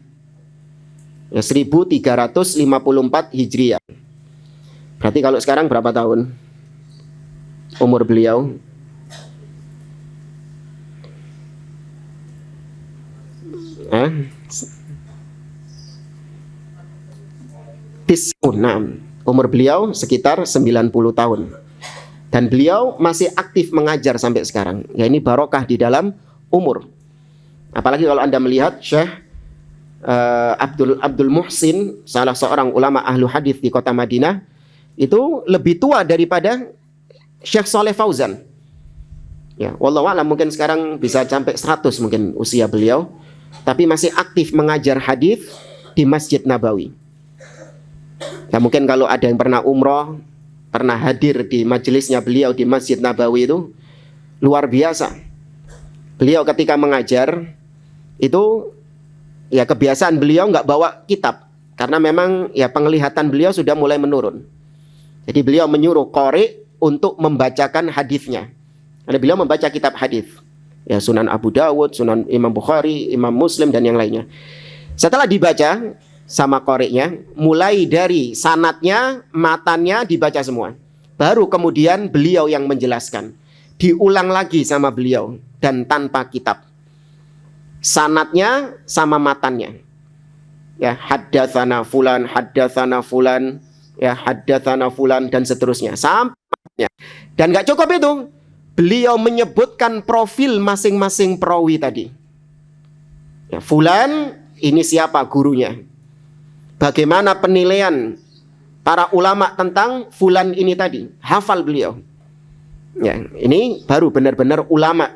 Ya, 1354 Hijriah. Berarti kalau sekarang berapa tahun umur beliau? Umur beliau sekitar 90 tahun. Dan beliau masih aktif mengajar sampai sekarang. Ya, ini barokah di dalam umur. Apalagi kalau Anda melihat Syekh Abdul Muhsin, salah seorang ulama ahlu hadis di kota Madinah, itu lebih tua daripada Syekh Shalih Fauzan. Ya, wallahu a'lam, mungkin sekarang bisa sampai 100 mungkin usia beliau, tapi masih aktif mengajar hadis di Masjid Nabawi. Ya, mungkin kalau ada yang pernah umroh, pernah hadir di majelisnya beliau di Masjid Nabawi, itu luar biasa. Beliau ketika mengajar itu, ya, kebiasaan beliau nggak bawa kitab, karena memang ya penglihatan beliau sudah mulai menurun. Jadi beliau menyuruh qori untuk membacakan hadisnya. Karena beliau membaca kitab hadis. Ya, Sunan Abu Dawud, Sunan Imam Bukhari, Imam Muslim dan yang lainnya. Setelah dibaca sama qori'nya, mulai dari sanadnya, matannya dibaca semua. Baru kemudian beliau yang menjelaskan. Diulang lagi sama beliau dan tanpa kitab. Sanadnya sama matannya. Ya, haddatsana fulan, ya haddatsana fulan dan seterusnya sampai. Dan nggak cukup itu. Beliau menyebutkan profil masing-masing perawi tadi. Ya, fulan ini siapa gurunya? Bagaimana penilaian para ulama tentang fulan ini tadi? Hafal beliau. Ya, ini baru benar-benar ulama.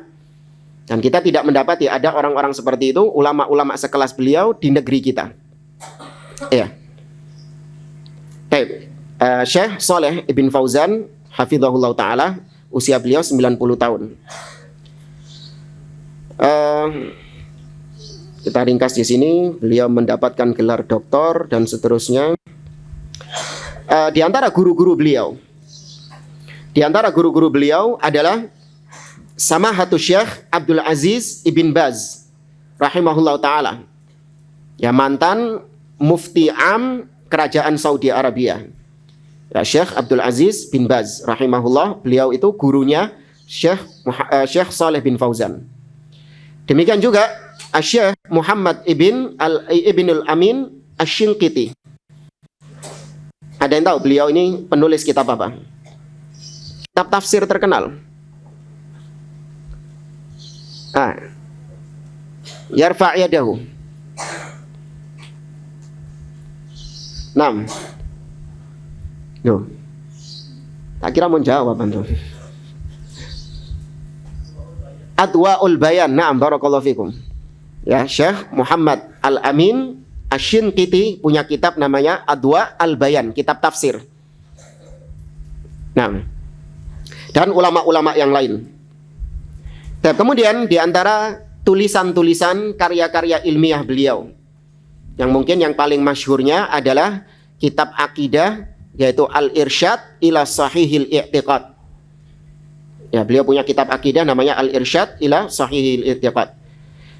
Dan kita tidak mendapati ada orang-orang seperti itu, ulama-ulama sekelas beliau di negeri kita. Ya. Syekh Saleh Ibn Fauzan hafizahullah ta'ala, usia beliau 90 tahun. Kita ringkas di sini, beliau mendapatkan gelar doktor dan seterusnya. Di antara guru-guru beliau adalah Samahatul Syekh Abdul Aziz Ibn Baz rahimahullah ta'ala, ya, mantan mufti am kerajaan Saudi Arabia. Ya, Syekh Abdul Aziz bin Baz rahimahullah, beliau itu gurunya Syekh Saleh bin Fauzan. Demikian juga Syekh Muhammad Ibn al-Amin Asy-Shinqiti. Ada yang tahu beliau ini penulis kitab apa? Kitab tafsir terkenal. Yarfa' yadahu. 6. Loh. Tak kira mau jawab antum. Adwaul Bayan. Naam, barakallahu fikum. Ya, Syekh Muhammad Al-Amin Asy-Shinqiti punya kitab namanya Adwa al-Bayan, kitab tafsir. Nah, dan ulama-ulama yang lain. Dan kemudian di antara tulisan-tulisan karya-karya ilmiah beliau, yang mungkin yang paling masyhurnya adalah kitab akidah, yaitu Al-Irsyad ila Sahihil I'tiqad. Ya, beliau punya kitab akidah namanya Al-Irsyad ila Sahihil I'tiqad.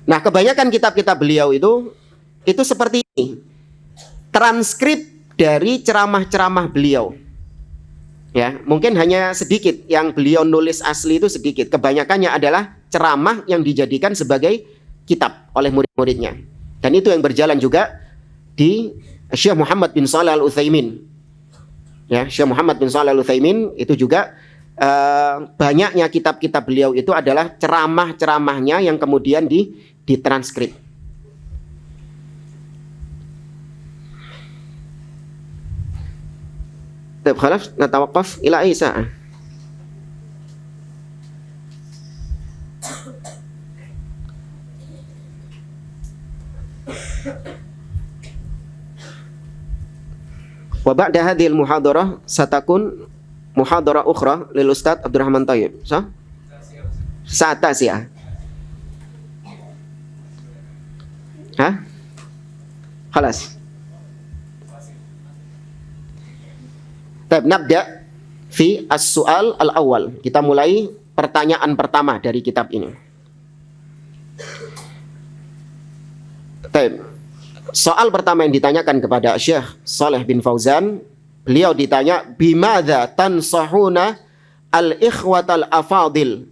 Nah, kebanyakan kitab-kitab beliau itu seperti ini. Transkrip dari ceramah-ceramah beliau. Ya, mungkin hanya sedikit yang beliau nulis asli itu sedikit. Kebanyakannya adalah ceramah yang dijadikan sebagai kitab oleh murid-muridnya. Dan itu yang berjalan juga di Syekh Muhammad bin Shalih Al-Utsaimin. Ya, Syekh Muhammad bin Shalih Al-Utsaimin itu juga banyaknya kitab-kitab beliau itu adalah ceramah-ceramahnya yang kemudian ditranskrip. طيب خلاص نتوقف إلى أي ساعة؟ وبعد هذه المحاضرة ستكون محاضرة أخرى للأستاذ عبد الرحمن طيب صح؟ الساعة 9. ها؟ خلاص. Nabda fi as-su'al al-awwal. Kita mulai pertanyaan pertama dari kitab ini. Soal pertama yang ditanyakan kepada Syekh Saleh bin Fauzan, beliau ditanya, bimadza tansahuna al-ikhwatal afadil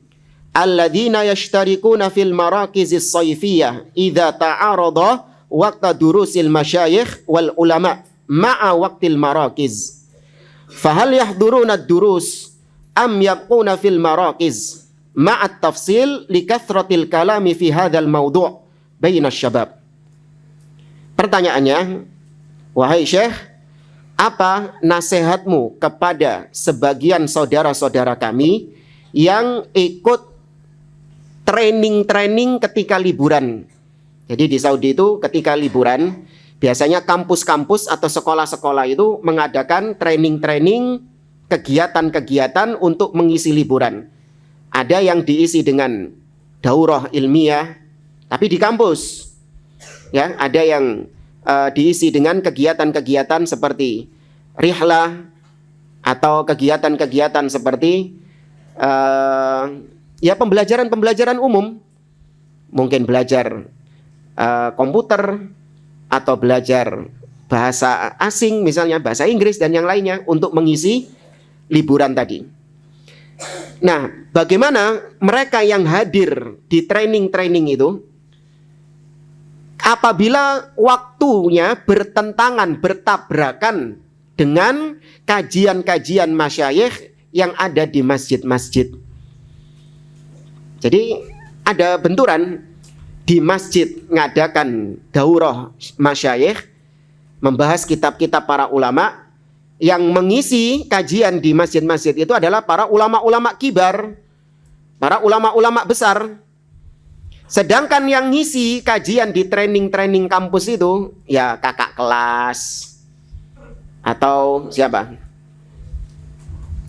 alladzina yashtarikuna fil marakizis sayfiyah idza ta'arada waqta durusil masyayikh wal ulama ma'a waqtil marakiz. Fahal yahduruna ad-durus am yabquna fil marakiz ma'at tafsil likathratil kalami fi hadzal mawdu' baina syabab. Pertanyaannya, wahai Syekh, apa nasihatmu kepada sebagian saudara-saudara kami yang ikut training-training ketika liburan? Jadi di Saudi itu ketika liburan biasanya kampus-kampus atau sekolah-sekolah itu mengadakan training-training, kegiatan-kegiatan untuk mengisi liburan. Ada yang diisi dengan daurah ilmiah, tapi di kampus. Ya, ada yang diisi dengan kegiatan-kegiatan seperti rihlah, atau kegiatan-kegiatan seperti ya pembelajaran umum, mungkin belajar komputer atau belajar bahasa asing, misalnya bahasa Inggris dan yang lainnya untuk mengisi liburan tadi. Nah, bagaimana mereka yang hadir di training-training itu apabila waktunya bertentangan, bertabrakan dengan kajian-kajian masyayikh yang ada di masjid-masjid. Jadi ada benturan di masjid ngadakan daurah masyayikh, membahas kitab-kitab para ulama. Yang mengisi kajian di masjid-masjid itu adalah para ulama-ulama kibar, para ulama-ulama besar. Sedangkan yang ngisi kajian di training-training kampus itu ya kakak kelas atau siapa?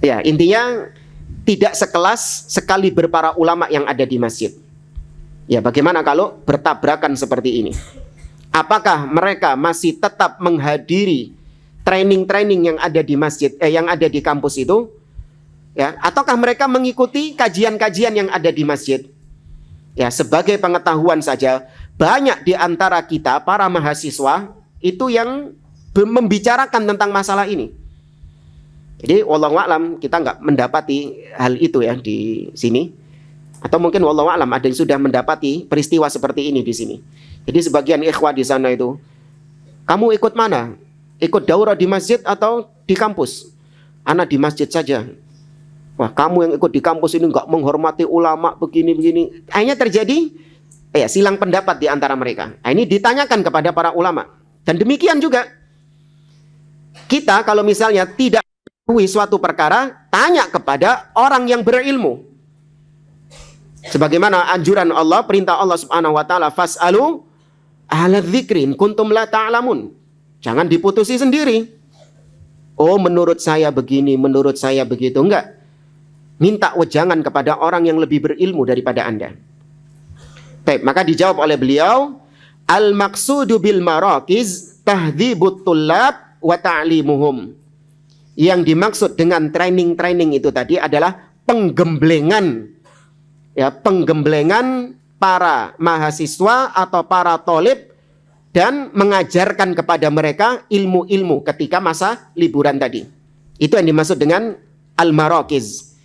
Ya, intinya tidak sekelas sekali para ulama yang ada di masjid. Ya, bagaimana kalau bertabrakan seperti ini? Apakah mereka masih tetap menghadiri training-training yang ada di masjid, yang ada di kampus itu, ya, ataukah mereka mengikuti kajian-kajian yang ada di masjid? Ya, sebagai pengetahuan saja, banyak di antara kita para mahasiswa itu yang membicarakan tentang masalah ini. Jadi, wallahu a'lam, kita nggak mendapati hal itu ya di sini, atau mungkin wallahu a'lam ada yang sudah mendapati peristiwa seperti ini di sini. Jadi, sebagian ikhwah di sana itu, kamu ikut mana? Ikut daurah di masjid atau di kampus? Anak di masjid saja. Wah, kamu yang ikut di kampus ini nggak menghormati ulama begini-begini. Akhirnya terjadi silang pendapat di antara mereka. Ini ditanyakan kepada para ulama. Dan demikian juga kita kalau misalnya tidak mengetahui suatu perkara, tanya kepada orang yang berilmu. Sebagaimana anjuran Allah, perintah Allah Subhanahu wa taala, fas'alu ahla dzikrin kuntum la ta'lamun. Jangan diputusi sendiri. Oh, menurut saya begini, menurut saya begitu. Enggak. Minta wejangan kepada orang yang lebih berilmu daripada Anda. Baik, maka dijawab oleh beliau, al-maqsudu bil marakiz tahdhibut tullab wa ta'limuhum. Yang dimaksud dengan training-training itu tadi adalah penggemblengan. Ya, penggemblengan para mahasiswa atau para thalib dan mengajarkan kepada mereka ilmu-ilmu ketika masa liburan tadi. Itu yang dimaksud dengan al-marakiz.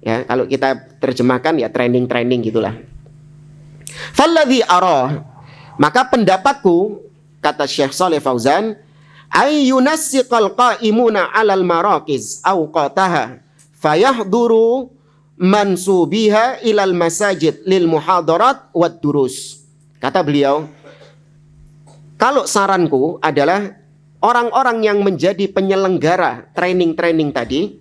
Ya, kalau kita terjemahkan ya training-training gitulah. Falladhi ara, maka pendapatku, kata Syekh Shalih Fauzan, ayyunassiqal qa'imuna 'alal marakiz awqataha fayahduru mansubiha ilal masajid lil muhadarat wad durus. Kata beliau, kalau saranku adalah orang-orang yang menjadi penyelenggara training-training tadi,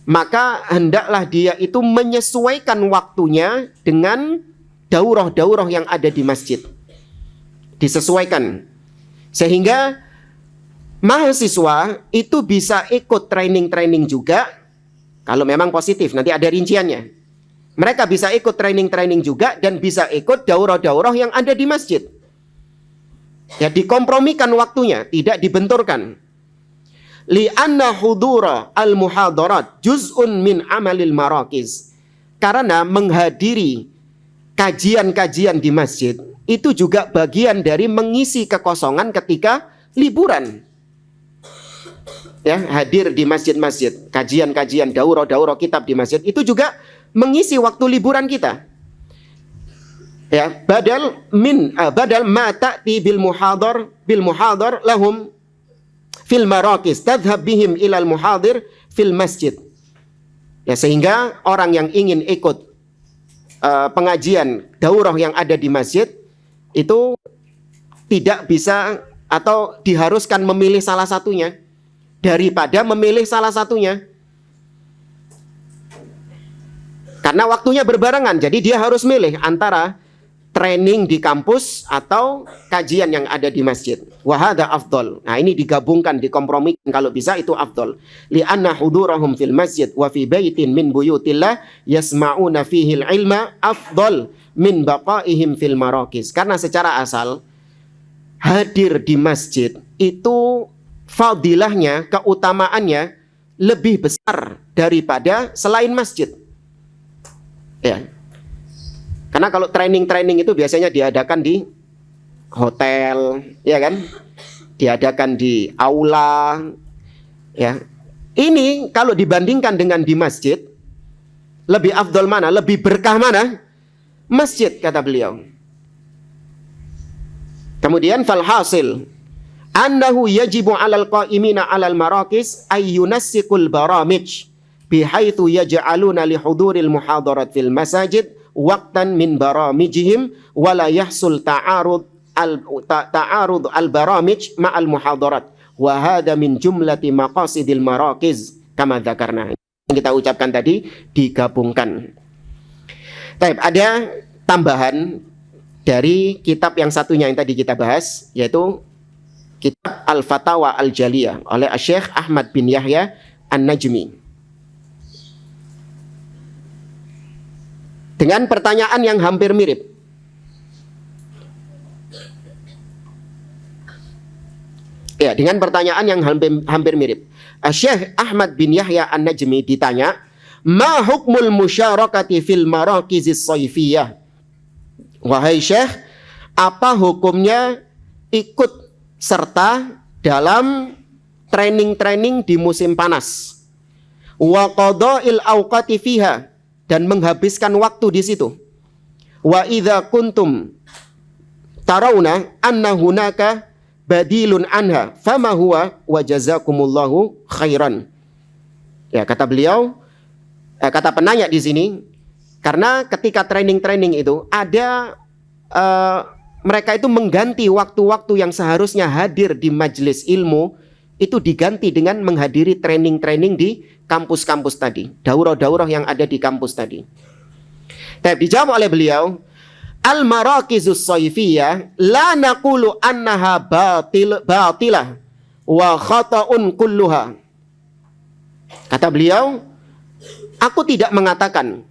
maka hendaklah dia itu menyesuaikan waktunya dengan daurah-daurah yang ada di masjid. Disesuaikan. Sehingga mahasiswa itu bisa ikut training-training juga, kalau memang positif, nanti ada rinciannya. Mereka bisa ikut training-training juga dan bisa ikut daurah-daurah yang ada di masjid. Ya, dikompromikan waktunya, tidak dibenturkan. Li'anna hudura al-muhadarat juz'un min amalil marakiz. Karena menghadiri kajian-kajian di masjid itu juga bagian dari mengisi kekosongan ketika liburan. Ya, hadir di masjid-masjid, kajian-kajian, daurah-daurah kitab di masjid itu juga mengisi waktu liburan kita. Ya, badal ma ta'ti bil muhadar lahum fil marakis tadhhab bihim ilal muhadir fil masjid. Ya, sehingga orang yang ingin ikut pengajian daurah yang ada di masjid itu tidak bisa atau diharuskan memilih salah satunya daripada memilih salah satunya. Karena waktunya berbarengan, jadi dia harus milih antara training di kampus atau kajian yang ada di masjid. Wahada afdol. Nah, ini digabungkan, dikompromikan, kalau bisa itu afdol. Li'anna hudurahum fil masjid wa fi baitin min buyutillah yasma'una fihil ilma afdol min baqaihim fil marakis. Karena secara asal hadir di masjid itu fadilahnya, keutamaannya lebih besar daripada selain masjid. Ya. Karena kalau training-training itu biasanya diadakan di hotel, ya kan? Diadakan di aula, ya. Ini kalau dibandingkan dengan di masjid, lebih afdol mana? Lebih berkah mana? Masjid, kata beliau. Kemudian falhasil annahu yajibu 'alal qa'imina 'alal marakis ay yunassiqul baramij bihaitsu yaj'aluna li huduril muhadarat fil masajid waqtan min baramijihim wa la yahsul ta'arud al baramij ma'al muhadarat wa hadha min jumlati maqasidil marakiz kama dzakarna. Yang kita ucapkan tadi digabungkan. Baik, ada tambahan dari kitab yang satunya yang tadi kita bahas, yaitu kitab Al-Fatawa Al-Jaliyah oleh Syekh Ahmad bin Yahya An-Najmi. Dengan pertanyaan yang hampir mirip. Ya, dengan pertanyaan yang hampir mirip. Syekh Ahmad bin Yahya An-Najmi ditanya, "Ma hukmul musyarakati fil marakizis sayfiyah?" Wahai Syekh, apa hukumnya ikut serta dalam training-training di musim panas? Wa qada'il awqati fiha, dan menghabiskan waktu di situ. Wa idza kuntum tarawna anna hunaka badilun anha fama huwa wa jazakumullahu khairan. Ya, kata beliau, kata penanya di sini, karena ketika training-training itu ada mereka itu mengganti waktu-waktu yang seharusnya hadir di majelis ilmu, itu diganti dengan menghadiri training-training di kampus-kampus tadi, daurah-daurah yang ada di kampus tadi. Tapi dijawab oleh beliau, al-marakizus sayfiyah la naqulu annaha batilah wa khata'un kulluha. Kata beliau, aku tidak mengatakan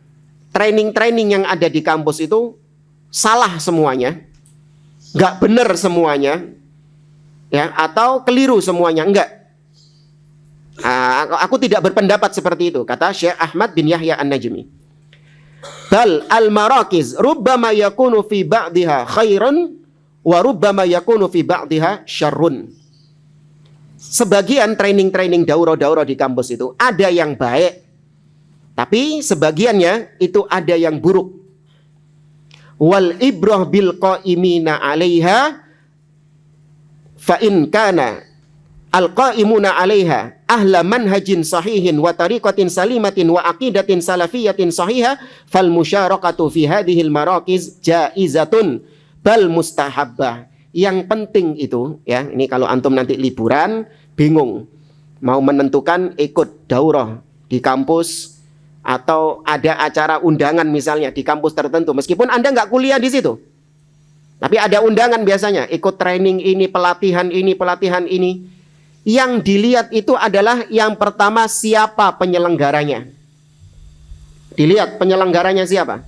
training-training yang ada di kampus itu salah semuanya, nggak benar semuanya, ya, atau keliru semuanya, enggak. Aku tidak berpendapat seperti itu, kata Syekh Ahmad bin Yahya An-Najmi. Bal al-marakiz rubbama yakunu fi ba'diha khairun wa rubbama yakunu fi ba'diha syarrun. Sebagian training-training daurah-daurah di kampus itu ada yang baik, tapi sebagiannya itu ada yang buruk. Wal ibrah bil qa'imina 'alaiha fa in kana al qa'imuna 'alaiha ahla manhajin sahihin wa tariqatin salimatin wa aqidatin salafiyatin sahihah fal musyarakatu fi hadhil marakiz jaizatun bal mustahabbah. Yang penting itu, ya, ini kalau antum nanti liburan bingung mau menentukan ikut daurah di kampus atau ada acara undangan misalnya di kampus tertentu, meskipun Anda nggak kuliah di situ, tapi ada undangan biasanya, ikut training ini, pelatihan ini, pelatihan ini. Yang dilihat itu adalah yang pertama siapa penyelenggaranya. Dilihat penyelenggaranya siapa.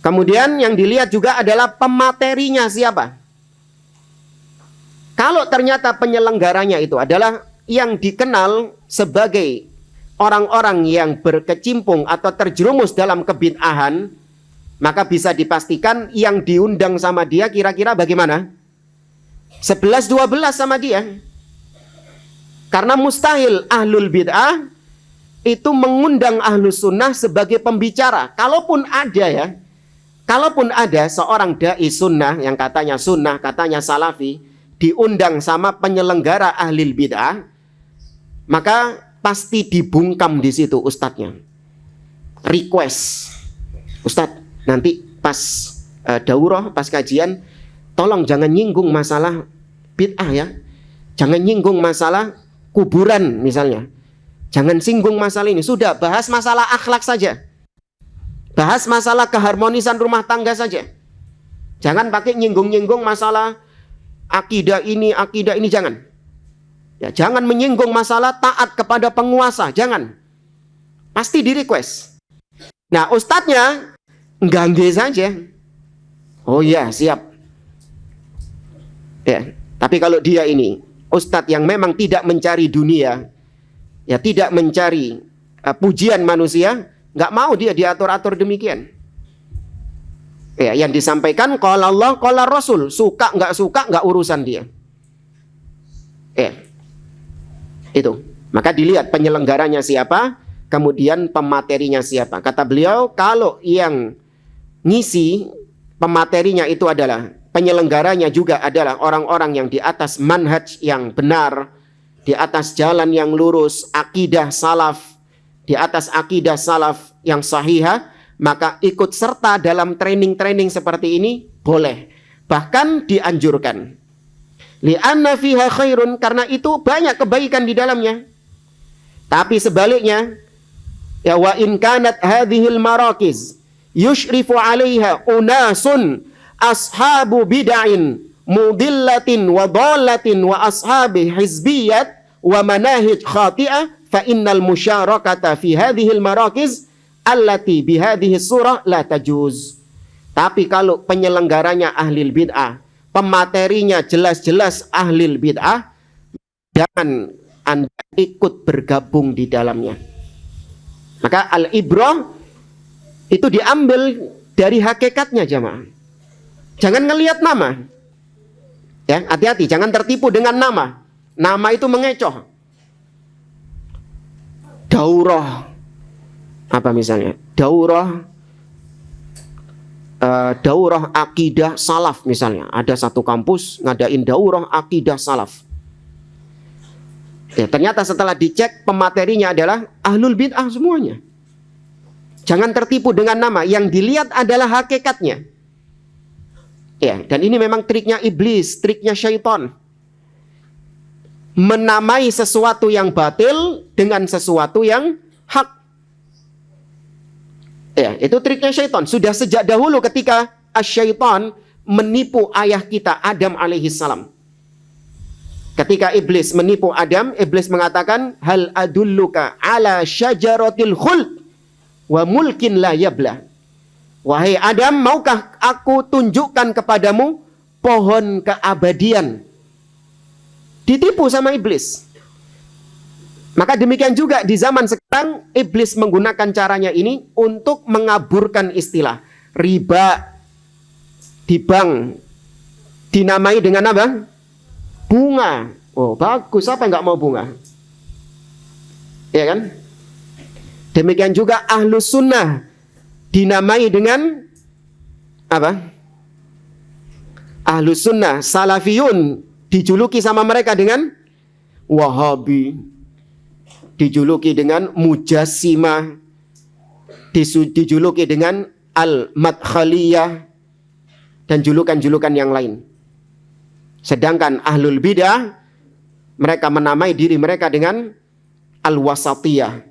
Kemudian yang dilihat juga adalah pematerinya siapa. Kalau ternyata penyelenggaranya itu adalah yang dikenal sebagai orang-orang yang berkecimpung atau terjerumus dalam kebid'ahan, maka bisa dipastikan yang diundang sama dia kira-kira bagaimana? 11-12 sama dia. Karena mustahil ahlul bid'ah itu mengundang ahlus sunnah sebagai pembicara. Kalaupun ada seorang da'i sunnah yang katanya sunnah, katanya salafi, diundang sama penyelenggara ahlul bid'ah, maka pasti dibungkam di situ ustadznya. Request, ustadz, nanti pas daurah, pas kajian, tolong jangan nyinggung masalah bid'ah ya. Jangan nyinggung masalah kuburan misalnya. Jangan singgung masalah ini. Sudah, bahas masalah akhlak saja. Bahas masalah keharmonisan rumah tangga saja. Jangan pakai nyinggung-nyinggung masalah akidah ini, jangan. Ya, jangan menyinggung masalah taat kepada penguasa, jangan. Pasti di request. Nah, ustadznya nggangge saja. Oh iya, siap. Ya, tapi kalau dia ini ustadz yang memang tidak mencari dunia, ya tidak mencari pujian manusia, nggak mau dia diatur-atur demikian. Ya, yang disampaikan qala Allah, qala Rasul, suka nggak urusan dia. Ya, itu. Maka dilihat penyelenggaranya siapa, kemudian pematerinya siapa. Kata beliau, kalau yang ngisi pematerinya itu adalah, penyelenggaranya juga adalah orang-orang yang di atas manhaj yang benar, di atas jalan yang lurus, akidah salaf, di atas akidah salaf yang sahihah, maka ikut serta dalam training-training seperti ini boleh, bahkan dianjurkan. Li'anna fiha khairun, karena itu banyak kebaikan di dalamnya. Tapi sebaliknya, ya wa in kanat hadhil marakiz yushrifu 'alaiha unasun ashabu bid'ain mudillatin wa dhalatin wa ashabi hizbiyat wa manahij khati'ah, fa innal musyarakata fi hadhil marakiz allati bihadhihi surah la tajuz. Tapi kalau penyelenggaranya ahlil bid'ah, pematerinya jelas-jelas ahlil bid'ah, jangan Anda ikut bergabung di dalamnya. Maka al-ibrah itu diambil dari hakikatnya, jamaah. Jangan ngelihat nama. Ya, hati-hati, jangan tertipu dengan nama. Nama itu mengecoh. Daurah apa misalnya? Daurah akidah salaf misalnya. Ada satu kampus ngadain daurah akidah salaf. Ya, ternyata setelah dicek pematerinya adalah ahlul bid'ah semuanya. Jangan tertipu dengan nama, yang dilihat adalah hakikatnya. Ya, dan ini memang triknya iblis, triknya syaitan. Menamai sesuatu yang batil dengan sesuatu yang hak. Ya, itu triknya syaitan. Sudah sejak dahulu ketika syaitan menipu ayah kita Adam alaihissalam. Ketika iblis menipu Adam, iblis mengatakan, hal adulluka ala syajaratil khuld wa mulkin la yabla. Wahai Adam, maukah aku tunjukkan kepadamu pohon keabadian? Ditipu sama iblis. Maka demikian juga di zaman sekarang, iblis menggunakan caranya ini untuk mengaburkan istilah riba di bank. Dinamai dengan apa? Bunga. Oh, bagus, siapa yang nggak mau bunga? Ya kan? Demikian juga ahlus sunnah dinamai dengan apa? Ahlus sunnah, salafiyun dijuluki sama mereka dengan wahabi, dijuluki dengan mujassimah, dijuluki dengan al-madkhaliyah, dan julukan-julukan yang lain. Sedangkan ahlul bidah, mereka menamai diri mereka dengan al-wasatiyah,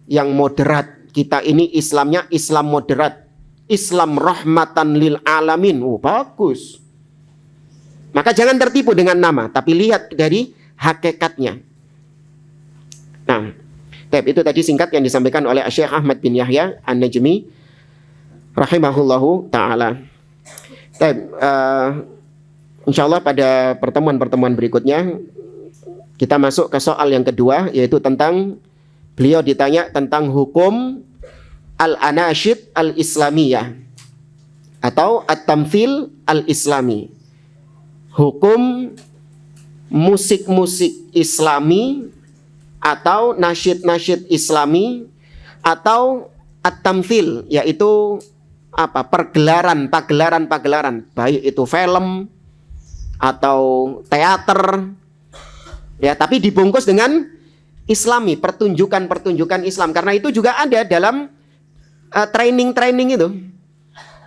yang moderat. Kita ini Islamnya Islam moderat, Islam rahmatan lil alamin. Oh, bagus. Maka jangan tertipu dengan nama, tapi lihat dari hakikatnya. Nah, itu tadi singkat yang disampaikan oleh Syekh Ahmad bin Yahya An-Najmi rahimahullahu ta'ala. InsyaAllah pada pertemuan-pertemuan berikutnya kita masuk ke soal yang kedua, yaitu tentang, beliau ditanya tentang hukum al-anashid al-islamiyah atau at-tamthil al-islami. Hukum musik-musik islami atau nasyid-nasyid islami atau at-tamthil, yaitu apa? Pagelaran, baik itu film atau teater, ya, tapi dibungkus dengan islami, pertunjukan Islam. Karena itu juga ada dalam training itu.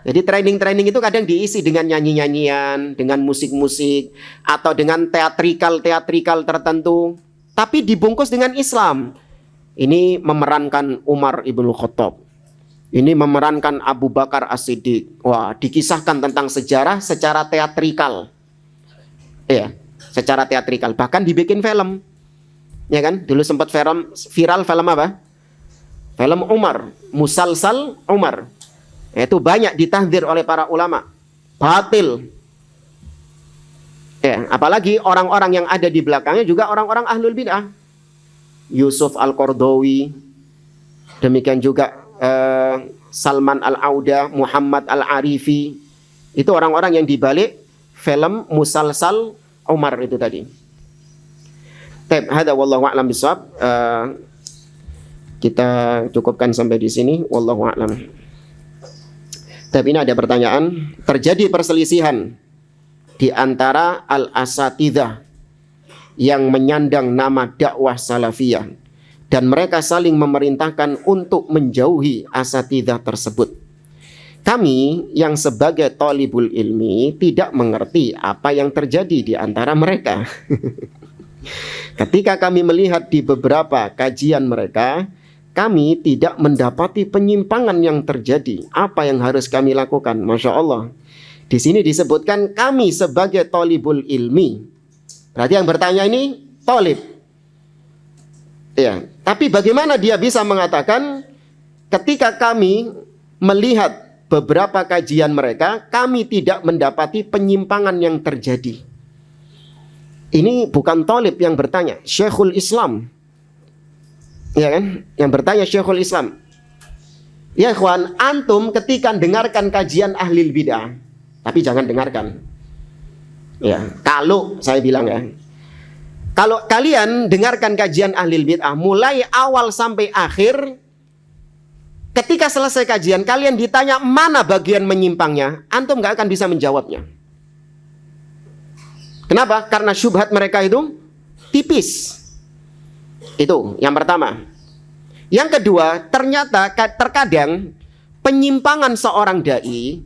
Jadi training itu kadang diisi dengan nyanyi-nyanyian, dengan musik-musik, atau dengan teatrikal tertentu, tapi dibungkus dengan Islam. Ini memerankan Umar ibn Khattab, ini memerankan Abu Bakar As-Siddiq. Wah, dikisahkan tentang sejarah secara teatrikal. Ya, secara teatrikal, bahkan dibikin film. Ya kan? Dulu sempat viral film apa? Film Umar, Musalsal Umar. Itu banyak ditahdzir oleh para ulama. Batil. Ya, apalagi orang-orang yang ada di belakangnya juga orang-orang ahlul bid'ah. Yusuf Al-Qaradawi, demikian juga Salman Al-Auda, Muhammad Al-Arifi. Itu orang-orang yang dibalik film Musalsal Umar itu tadi. Taib, hada wallahu a'lam bishawab. Kita cukupkan sampai di sini, wallahu a'lam. Tapi ini ada pertanyaan, terjadi perselisihan di antara al-asatidzah yang menyandang nama dakwah salafiyah dan mereka saling memerintahkan untuk menjauhi asatidzah tersebut. Kami yang sebagai thalibul ilmi tidak mengerti apa yang terjadi di antara mereka. Ketika kami melihat di beberapa kajian mereka, kami tidak mendapati penyimpangan yang terjadi. Apa yang harus kami lakukan? Masya Allah. Di sini disebutkan kami sebagai thalibul ilmi. Berarti yang bertanya ini thalib. Ya, tapi bagaimana dia bisa mengatakan ketika kami melihat beberapa kajian mereka, kami tidak mendapati penyimpangan yang terjadi. Ini bukan thalib yang bertanya, Syekhul Islam. Ya kan? Yang bertanya Syekhul Islam. Ya ikhwan, antum ketika dengarkan kajian ahlil bidah, tapi jangan dengarkan. Ya, kalau saya bilang ya, kalau kalian dengarkan kajian ahlil bid'ah mulai awal sampai akhir, ketika selesai kajian kalian ditanya mana bagian menyimpangnya, antum nggak akan bisa menjawabnya. Kenapa? Karena syubhat mereka itu tipis. Itu yang pertama. Yang kedua, ternyata terkadang penyimpangan seorang dai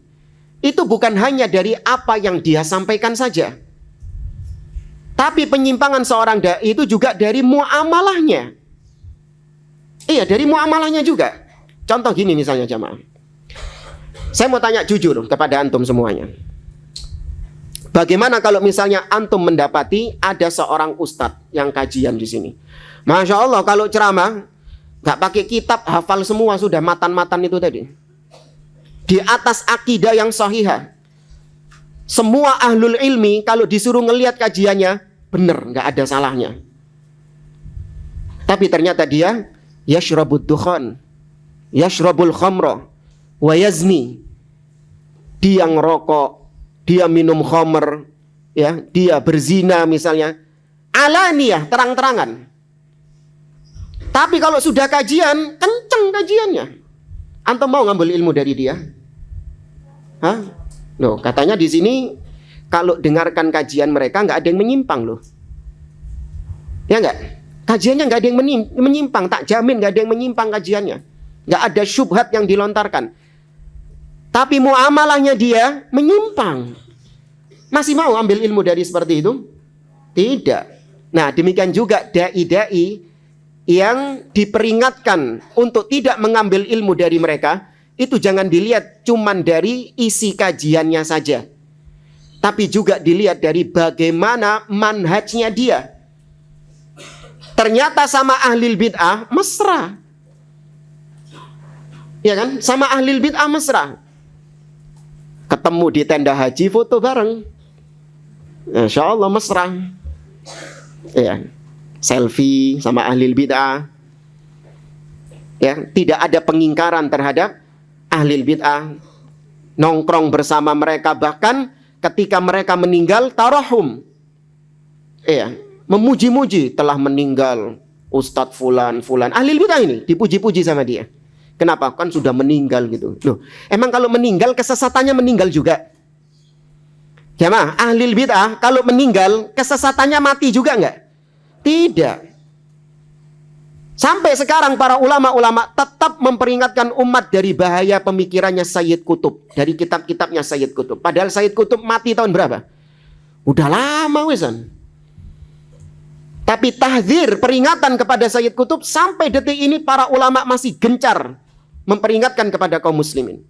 itu bukan hanya dari apa yang dia sampaikan saja, tapi penyimpangan seorang dai itu juga dari muamalahnya. Iya, dari muamalahnya juga. Contoh gini misalnya jamaah. Saya mau tanya jujur kepada antum semuanya. Bagaimana kalau misalnya antum mendapati ada seorang ustadz yang kajian di sini? Masya Allah, kalau ceramah nggak pakai kitab, hafal semua sudah matan-matan itu tadi. Di atas akidah yang sahihah. Semua ahlul ilmi kalau disuruh ngelihat kajiannya benar, nggak ada salahnya. Tapi ternyata dia yashrabud dukhan, yashrabul khamra, wa yazni. Dia ngerokok, dia minum khamr, ya, dia berzina misalnya. Alaniyah, terang-terangan. Tapi kalau sudah kajian, kenceng kajiannya. Antum mau ngambil ilmu dari dia? Hah? Loh, katanya di sini kalau dengarkan kajian mereka nggak ada yang menyimpang loh. Ya nggak? Kajiannya nggak ada yang menyimpang, tak jamin nggak ada yang menyimpang kajiannya. Nggak ada syubhat yang dilontarkan. Tapi muamalahnya dia menyimpang. Masih mau ambil ilmu dari seperti itu? Tidak. Nah, demikian juga dai-dai yang diperingatkan untuk tidak mengambil ilmu dari mereka, itu jangan dilihat cuman dari isi kajiannya saja, tapi juga dilihat dari bagaimana manhajnya dia. Ternyata sama ahlil bid'ah mesra. Ya kan? Sama ahlil bid'ah mesra. Ketemu di tenda haji, foto bareng. Insya Allah mesra. Ya, selfie sama ahlil bid'ah. Ya, tidak ada pengingkaran terhadap ahlil bid'ah. Nongkrong bersama mereka, bahkan ketika mereka meninggal tarahum. Ya, memuji-muji telah meninggal Ustadz fulan. Ahlil bid'ah ini dipuji-puji sama dia. Kenapa? Kan sudah meninggal gitu. Loh, emang kalau meninggal kesesatannya meninggal juga? Jamaah, ahlil bid'ah kalau meninggal kesesatannya mati juga enggak? Tidak. Sampai sekarang para ulama-ulama tetap memperingatkan umat dari bahaya pemikirannya Sayyid Qutb, dari kitab-kitabnya Sayyid Qutb. Padahal Sayyid Qutb mati tahun berapa? Udah lama wesan. Tapi tahdzir, peringatan kepada Sayyid Qutb sampai detik ini para ulama masih gencar memperingatkan kepada kaum muslimin.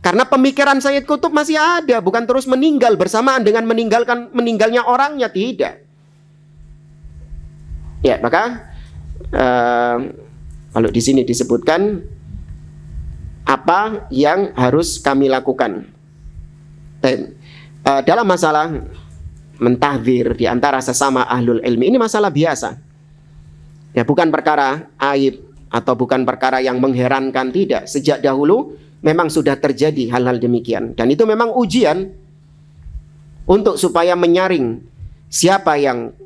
Karena pemikiran Sayyid Qutb masih ada, bukan terus meninggal bersamaan dengan meninggalnya orangnya, tidak. Ya, maka kalau di sini disebutkan apa yang harus kami lakukan dalam masalah mentahdzir di antara sesama ahlul ilmi, ini masalah biasa. Ya, bukan perkara aib atau bukan perkara yang mengherankan, tidak. Sejak dahulu memang sudah terjadi hal-hal demikian. Dan itu memang ujian untuk supaya menyaring siapa yang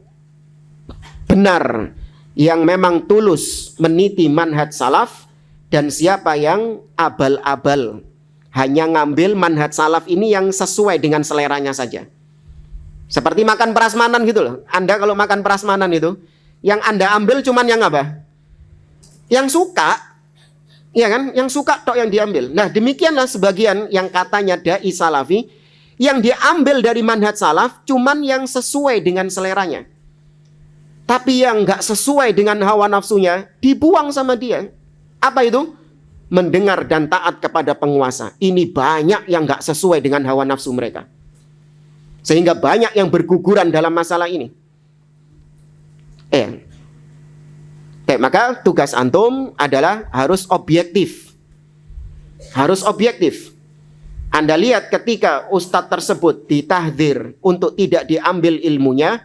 benar, yang memang tulus meniti manhaj salaf, dan siapa yang abal-abal, hanya ngambil manhaj salaf ini yang sesuai dengan seleranya saja. Seperti makan prasmanan gitu loh. Anda kalau makan prasmanan itu, yang Anda ambil cuman yang apa? Yang suka, ya kan? Yang suka tok yang diambil. Nah, demikianlah sebagian yang katanya dai salafi, yang diambil dari manhaj salaf cuman yang sesuai dengan seleranya. Tapi yang nggak sesuai dengan hawa nafsunya dibuang sama dia. Apa itu? Mendengar dan taat kepada penguasa. Ini banyak yang nggak sesuai dengan hawa nafsu mereka. Sehingga banyak yang berguguran dalam masalah ini. Maka tugas antum adalah harus objektif. Harus objektif. Anda lihat ketika ustadz tersebut ditahdzir untuk tidak diambil ilmunya,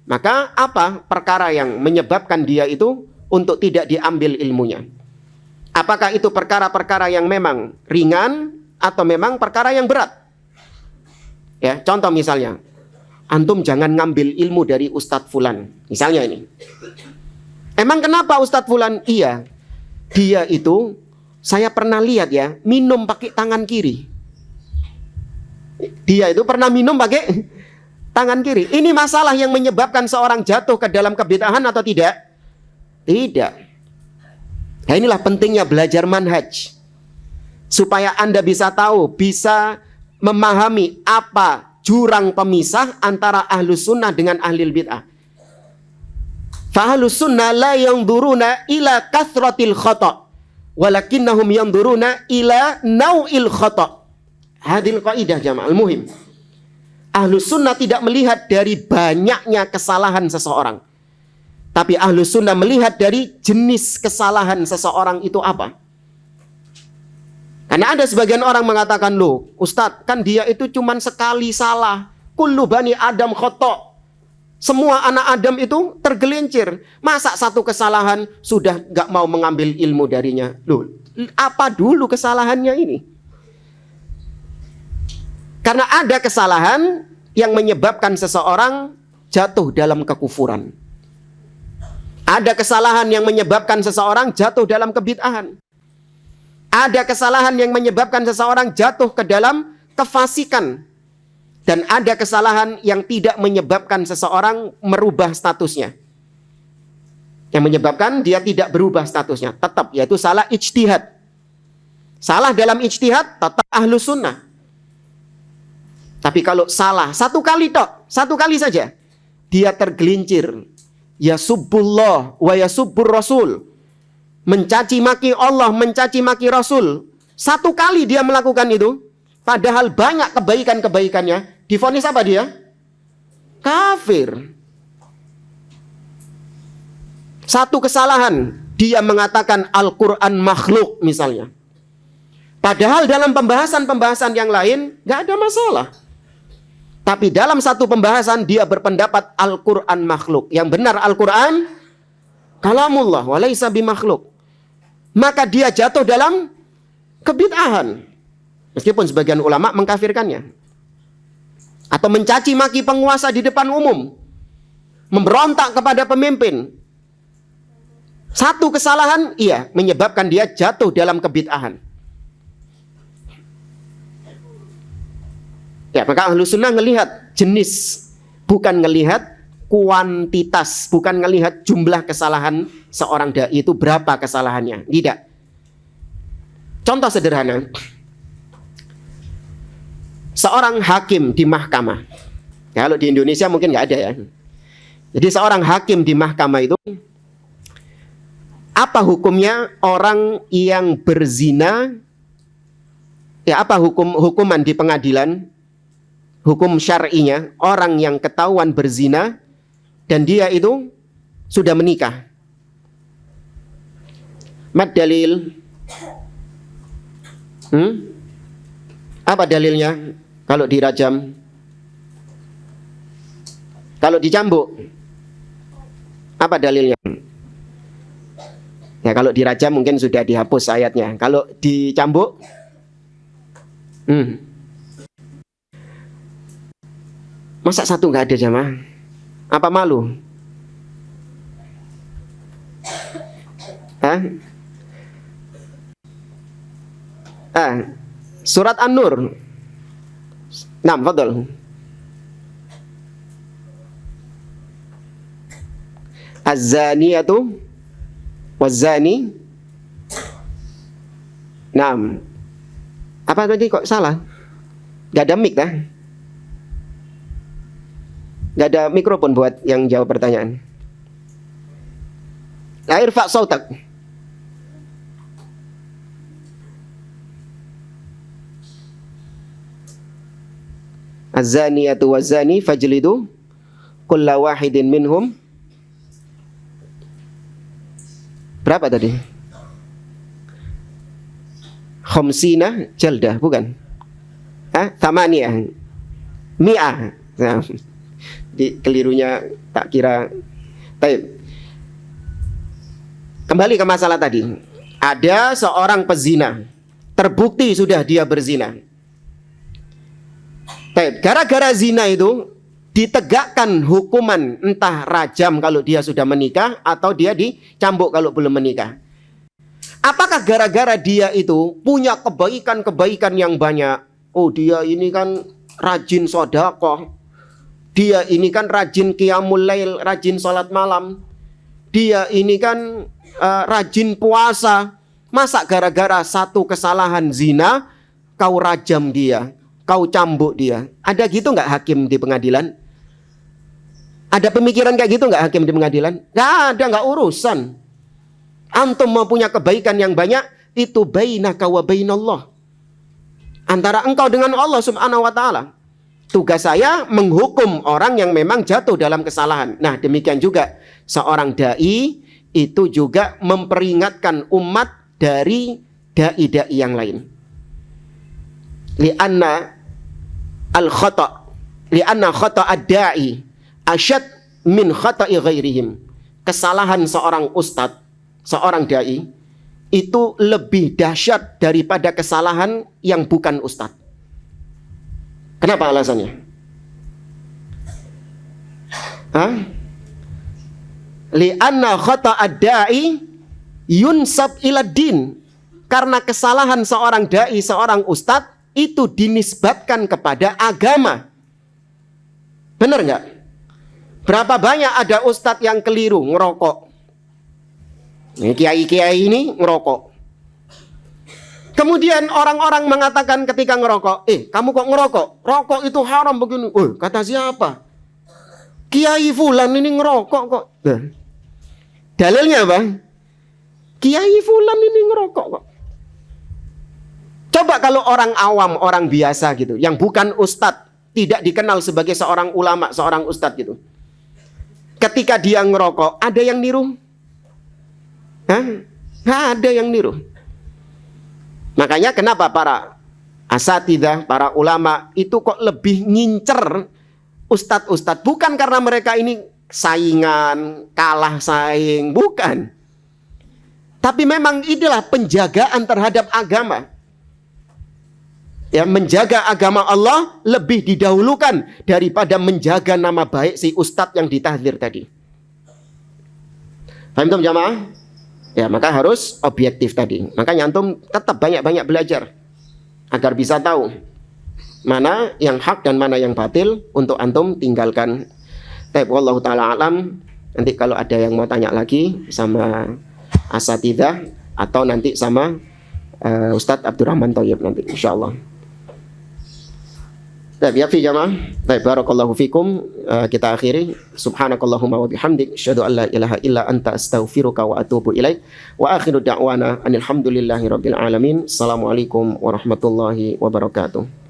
maka apa perkara yang menyebabkan dia itu untuk tidak diambil ilmunya? Apakah itu perkara-perkara yang memang ringan atau memang perkara yang berat? Ya, contoh misalnya, antum jangan ngambil ilmu dari Ustadz Fulan. Misalnya ini. Emang kenapa Ustadz Fulan? Iya, dia itu saya pernah lihat ya, minum pakai tangan kiri. Dia itu pernah minum pakai tangan kiri. Ini masalah yang menyebabkan seorang jatuh ke dalam kebid'ahan atau tidak? Tidak. Nah, inilah pentingnya belajar manhaj. Supaya Anda bisa tahu, bisa memahami apa jurang pemisah antara ahlus sunnah dengan ahlil bid'ah. Fa ahlus sunnah la yanzuruna ila kathratil khata', walakinnahum yanzuruna ila nau'il khata'. Hadil qaidah jama'al muhim. Ahlus sunnah tidak melihat dari banyaknya kesalahan seseorang, tapi ahlus sunnah melihat dari jenis kesalahan seseorang itu apa. Karena ada sebagian orang mengatakan, loh Ustadz, kan dia itu cuma sekali salah. Kullu bani Adam khata'. Semua anak Adam itu tergelincir. Masa satu kesalahan sudah gak mau mengambil ilmu darinya? Loh, apa dulu kesalahannya ini? Karena ada kesalahan yang menyebabkan seseorang jatuh dalam kekufuran. Ada kesalahan yang menyebabkan seseorang jatuh dalam kebid'ahan. Ada kesalahan yang menyebabkan seseorang jatuh ke dalam kefasikan. Dan ada kesalahan yang tidak menyebabkan seseorang merubah statusnya. Yang menyebabkan dia tidak berubah statusnya. Tetap, yaitu salah ijtihad. Salah dalam ijtihad, tetap ahlus sunnah. Tapi kalau salah, satu kali saja, dia tergelincir. Ya subbullah wa ya subbur rasul. Mencaci maki Allah, mencaci maki Rasul. Satu kali dia melakukan itu, padahal banyak kebaikan-kebaikannya, divonis apa dia? Kafir. Satu kesalahan, dia mengatakan Al-Quran makhluk misalnya. Padahal dalam pembahasan-pembahasan yang lain, gak ada masalah. Tapi dalam satu pembahasan, dia berpendapat Al-Quran makhluk. Yang benar Al-Quran, kalamullah, walaysa bimakhluk. Maka dia jatuh dalam kebid'ahan. Meskipun sebagian ulama mengkafirkannya. Atau mencaci maki penguasa di depan umum. Memberontak kepada pemimpin. Satu kesalahan, iya, menyebabkan dia jatuh dalam kebid'ahan. Ya, maka ahlu sunnah ngelihat jenis, bukan ngelihat kuantitas, bukan ngelihat jumlah kesalahan seorang dai itu berapa kesalahannya. Tidak. Contoh sederhana. Seorang hakim di mahkamah. Ya, kalau di Indonesia mungkin nggak ada ya. Jadi seorang hakim di mahkamah itu, apa hukumnya orang yang berzina? Ya, apa hukuman di pengadilan? Hukum syar'inya, orang yang ketahuan berzina dan dia itu sudah menikah. Mad dalil? Apa dalilnya? Kalau dirajam, kalau dicambuk, apa dalilnya? Ya kalau dirajam mungkin sudah dihapus ayatnya. Kalau dicambuk, masa satu nggak ada jamaah? Apa malu? Hah? Surat An-Nur. Nah, fadhal. Az-zaniyatu waz-zani. Naam. Apa tadi kok salah? Gak ada mic dah. Gak ada mikrofon buat yang jawab pertanyaan. Irfa sautak. Az-zaniyatu waz-zani fajlidu kulla wahidin minhum. Berapa tadi? Khamsina jaldah, bukan? Thamaniyah. Mi'ah. Nah, di kelirunya tak kira. Baik. Kembali ke masalah tadi. Ada seorang pezina, terbukti sudah dia berzina. Baik, gara-gara zina itu ditegakkan hukuman entah rajam kalau dia sudah menikah atau dia dicambuk kalau belum menikah. Apakah gara-gara dia itu punya kebaikan-kebaikan yang banyak? Oh, dia ini kan rajin sedekah. Dia ini kan rajin qiyamul lail, rajin salat malam. Dia ini kan rajin puasa. Masa gara-gara satu kesalahan zina kau rajam dia, kau cambuk dia? Ada gitu nggak hakim di pengadilan? Ada pemikiran kayak gitu nggak hakim di pengadilan? Nggak ada, nggak urusan. Antum mau punya kebaikan yang banyak, itu bainaka wa bainallah. Antara engkau dengan Allah subhanahu wa ta'ala. Tugas saya menghukum orang yang memang jatuh dalam kesalahan. Nah, demikian juga seorang da'i itu juga memperingatkan umat dari da'i-da'i yang lain. Li'anna al-khata' li'anna khata' ad-da'i asyad min khata'i ghairihim. Kesalahan seorang ustadz, seorang da'i, itu lebih dahsyat daripada kesalahan yang bukan ustadz. Kenapa alasannya? Li'anna khata'ad da'i yunsab ilad din. Karena kesalahan seorang da'i, seorang ustadz, itu dinisbatkan kepada agama. Benar nggak? Berapa banyak ada ustadz yang keliru ngerokok? Ini kiai-kiai ini ngerokok. Kemudian orang-orang mengatakan ketika ngerokok, kamu kok ngerokok? Rokok itu haram begini. Kata siapa? Kiai fulan ini ngerokok kok. Dalilnya apa? Kiai fulan ini ngerokok kok. Coba kalau orang awam, orang biasa gitu, yang bukan ustadz, tidak dikenal sebagai seorang ulama, seorang ustadz gitu. Ketika dia ngerokok, ada yang niru? Nggak ada yang niru. Makanya kenapa para asatidzah, para ulama itu kok lebih ngincer ustadz-ustadz? Bukan karena mereka ini saingan, kalah saing, bukan. Tapi memang inilah penjagaan terhadap agama. Ya, menjaga agama Allah lebih didahulukan daripada menjaga nama baik si ustadz yang ditahdzir tadi. Paham tuh jamaah? Ya, maka harus objektif tadi. Makanya antum tetap banyak-banyak belajar agar bisa tahu mana yang hak dan mana yang batil untuk antum tinggalkan. Tapi wallahu taala alam. Nanti kalau ada yang mau tanya lagi sama asatidzah atau nanti sama Ustadz Abdurrahman Thayyib nanti insyaallah. Baik, ya fi jamaah. Baik, barakallahu fikum. Kita akhiri. Subhanakallahumma wa bihamdik asyhadu an la ilaha illa anta astaghfiruka wa atubu ilaik. Wa akhiru da'wana anil hamdulillahi rabbil alamin. Assalamualaikum warahmatullahi wabarakatuh.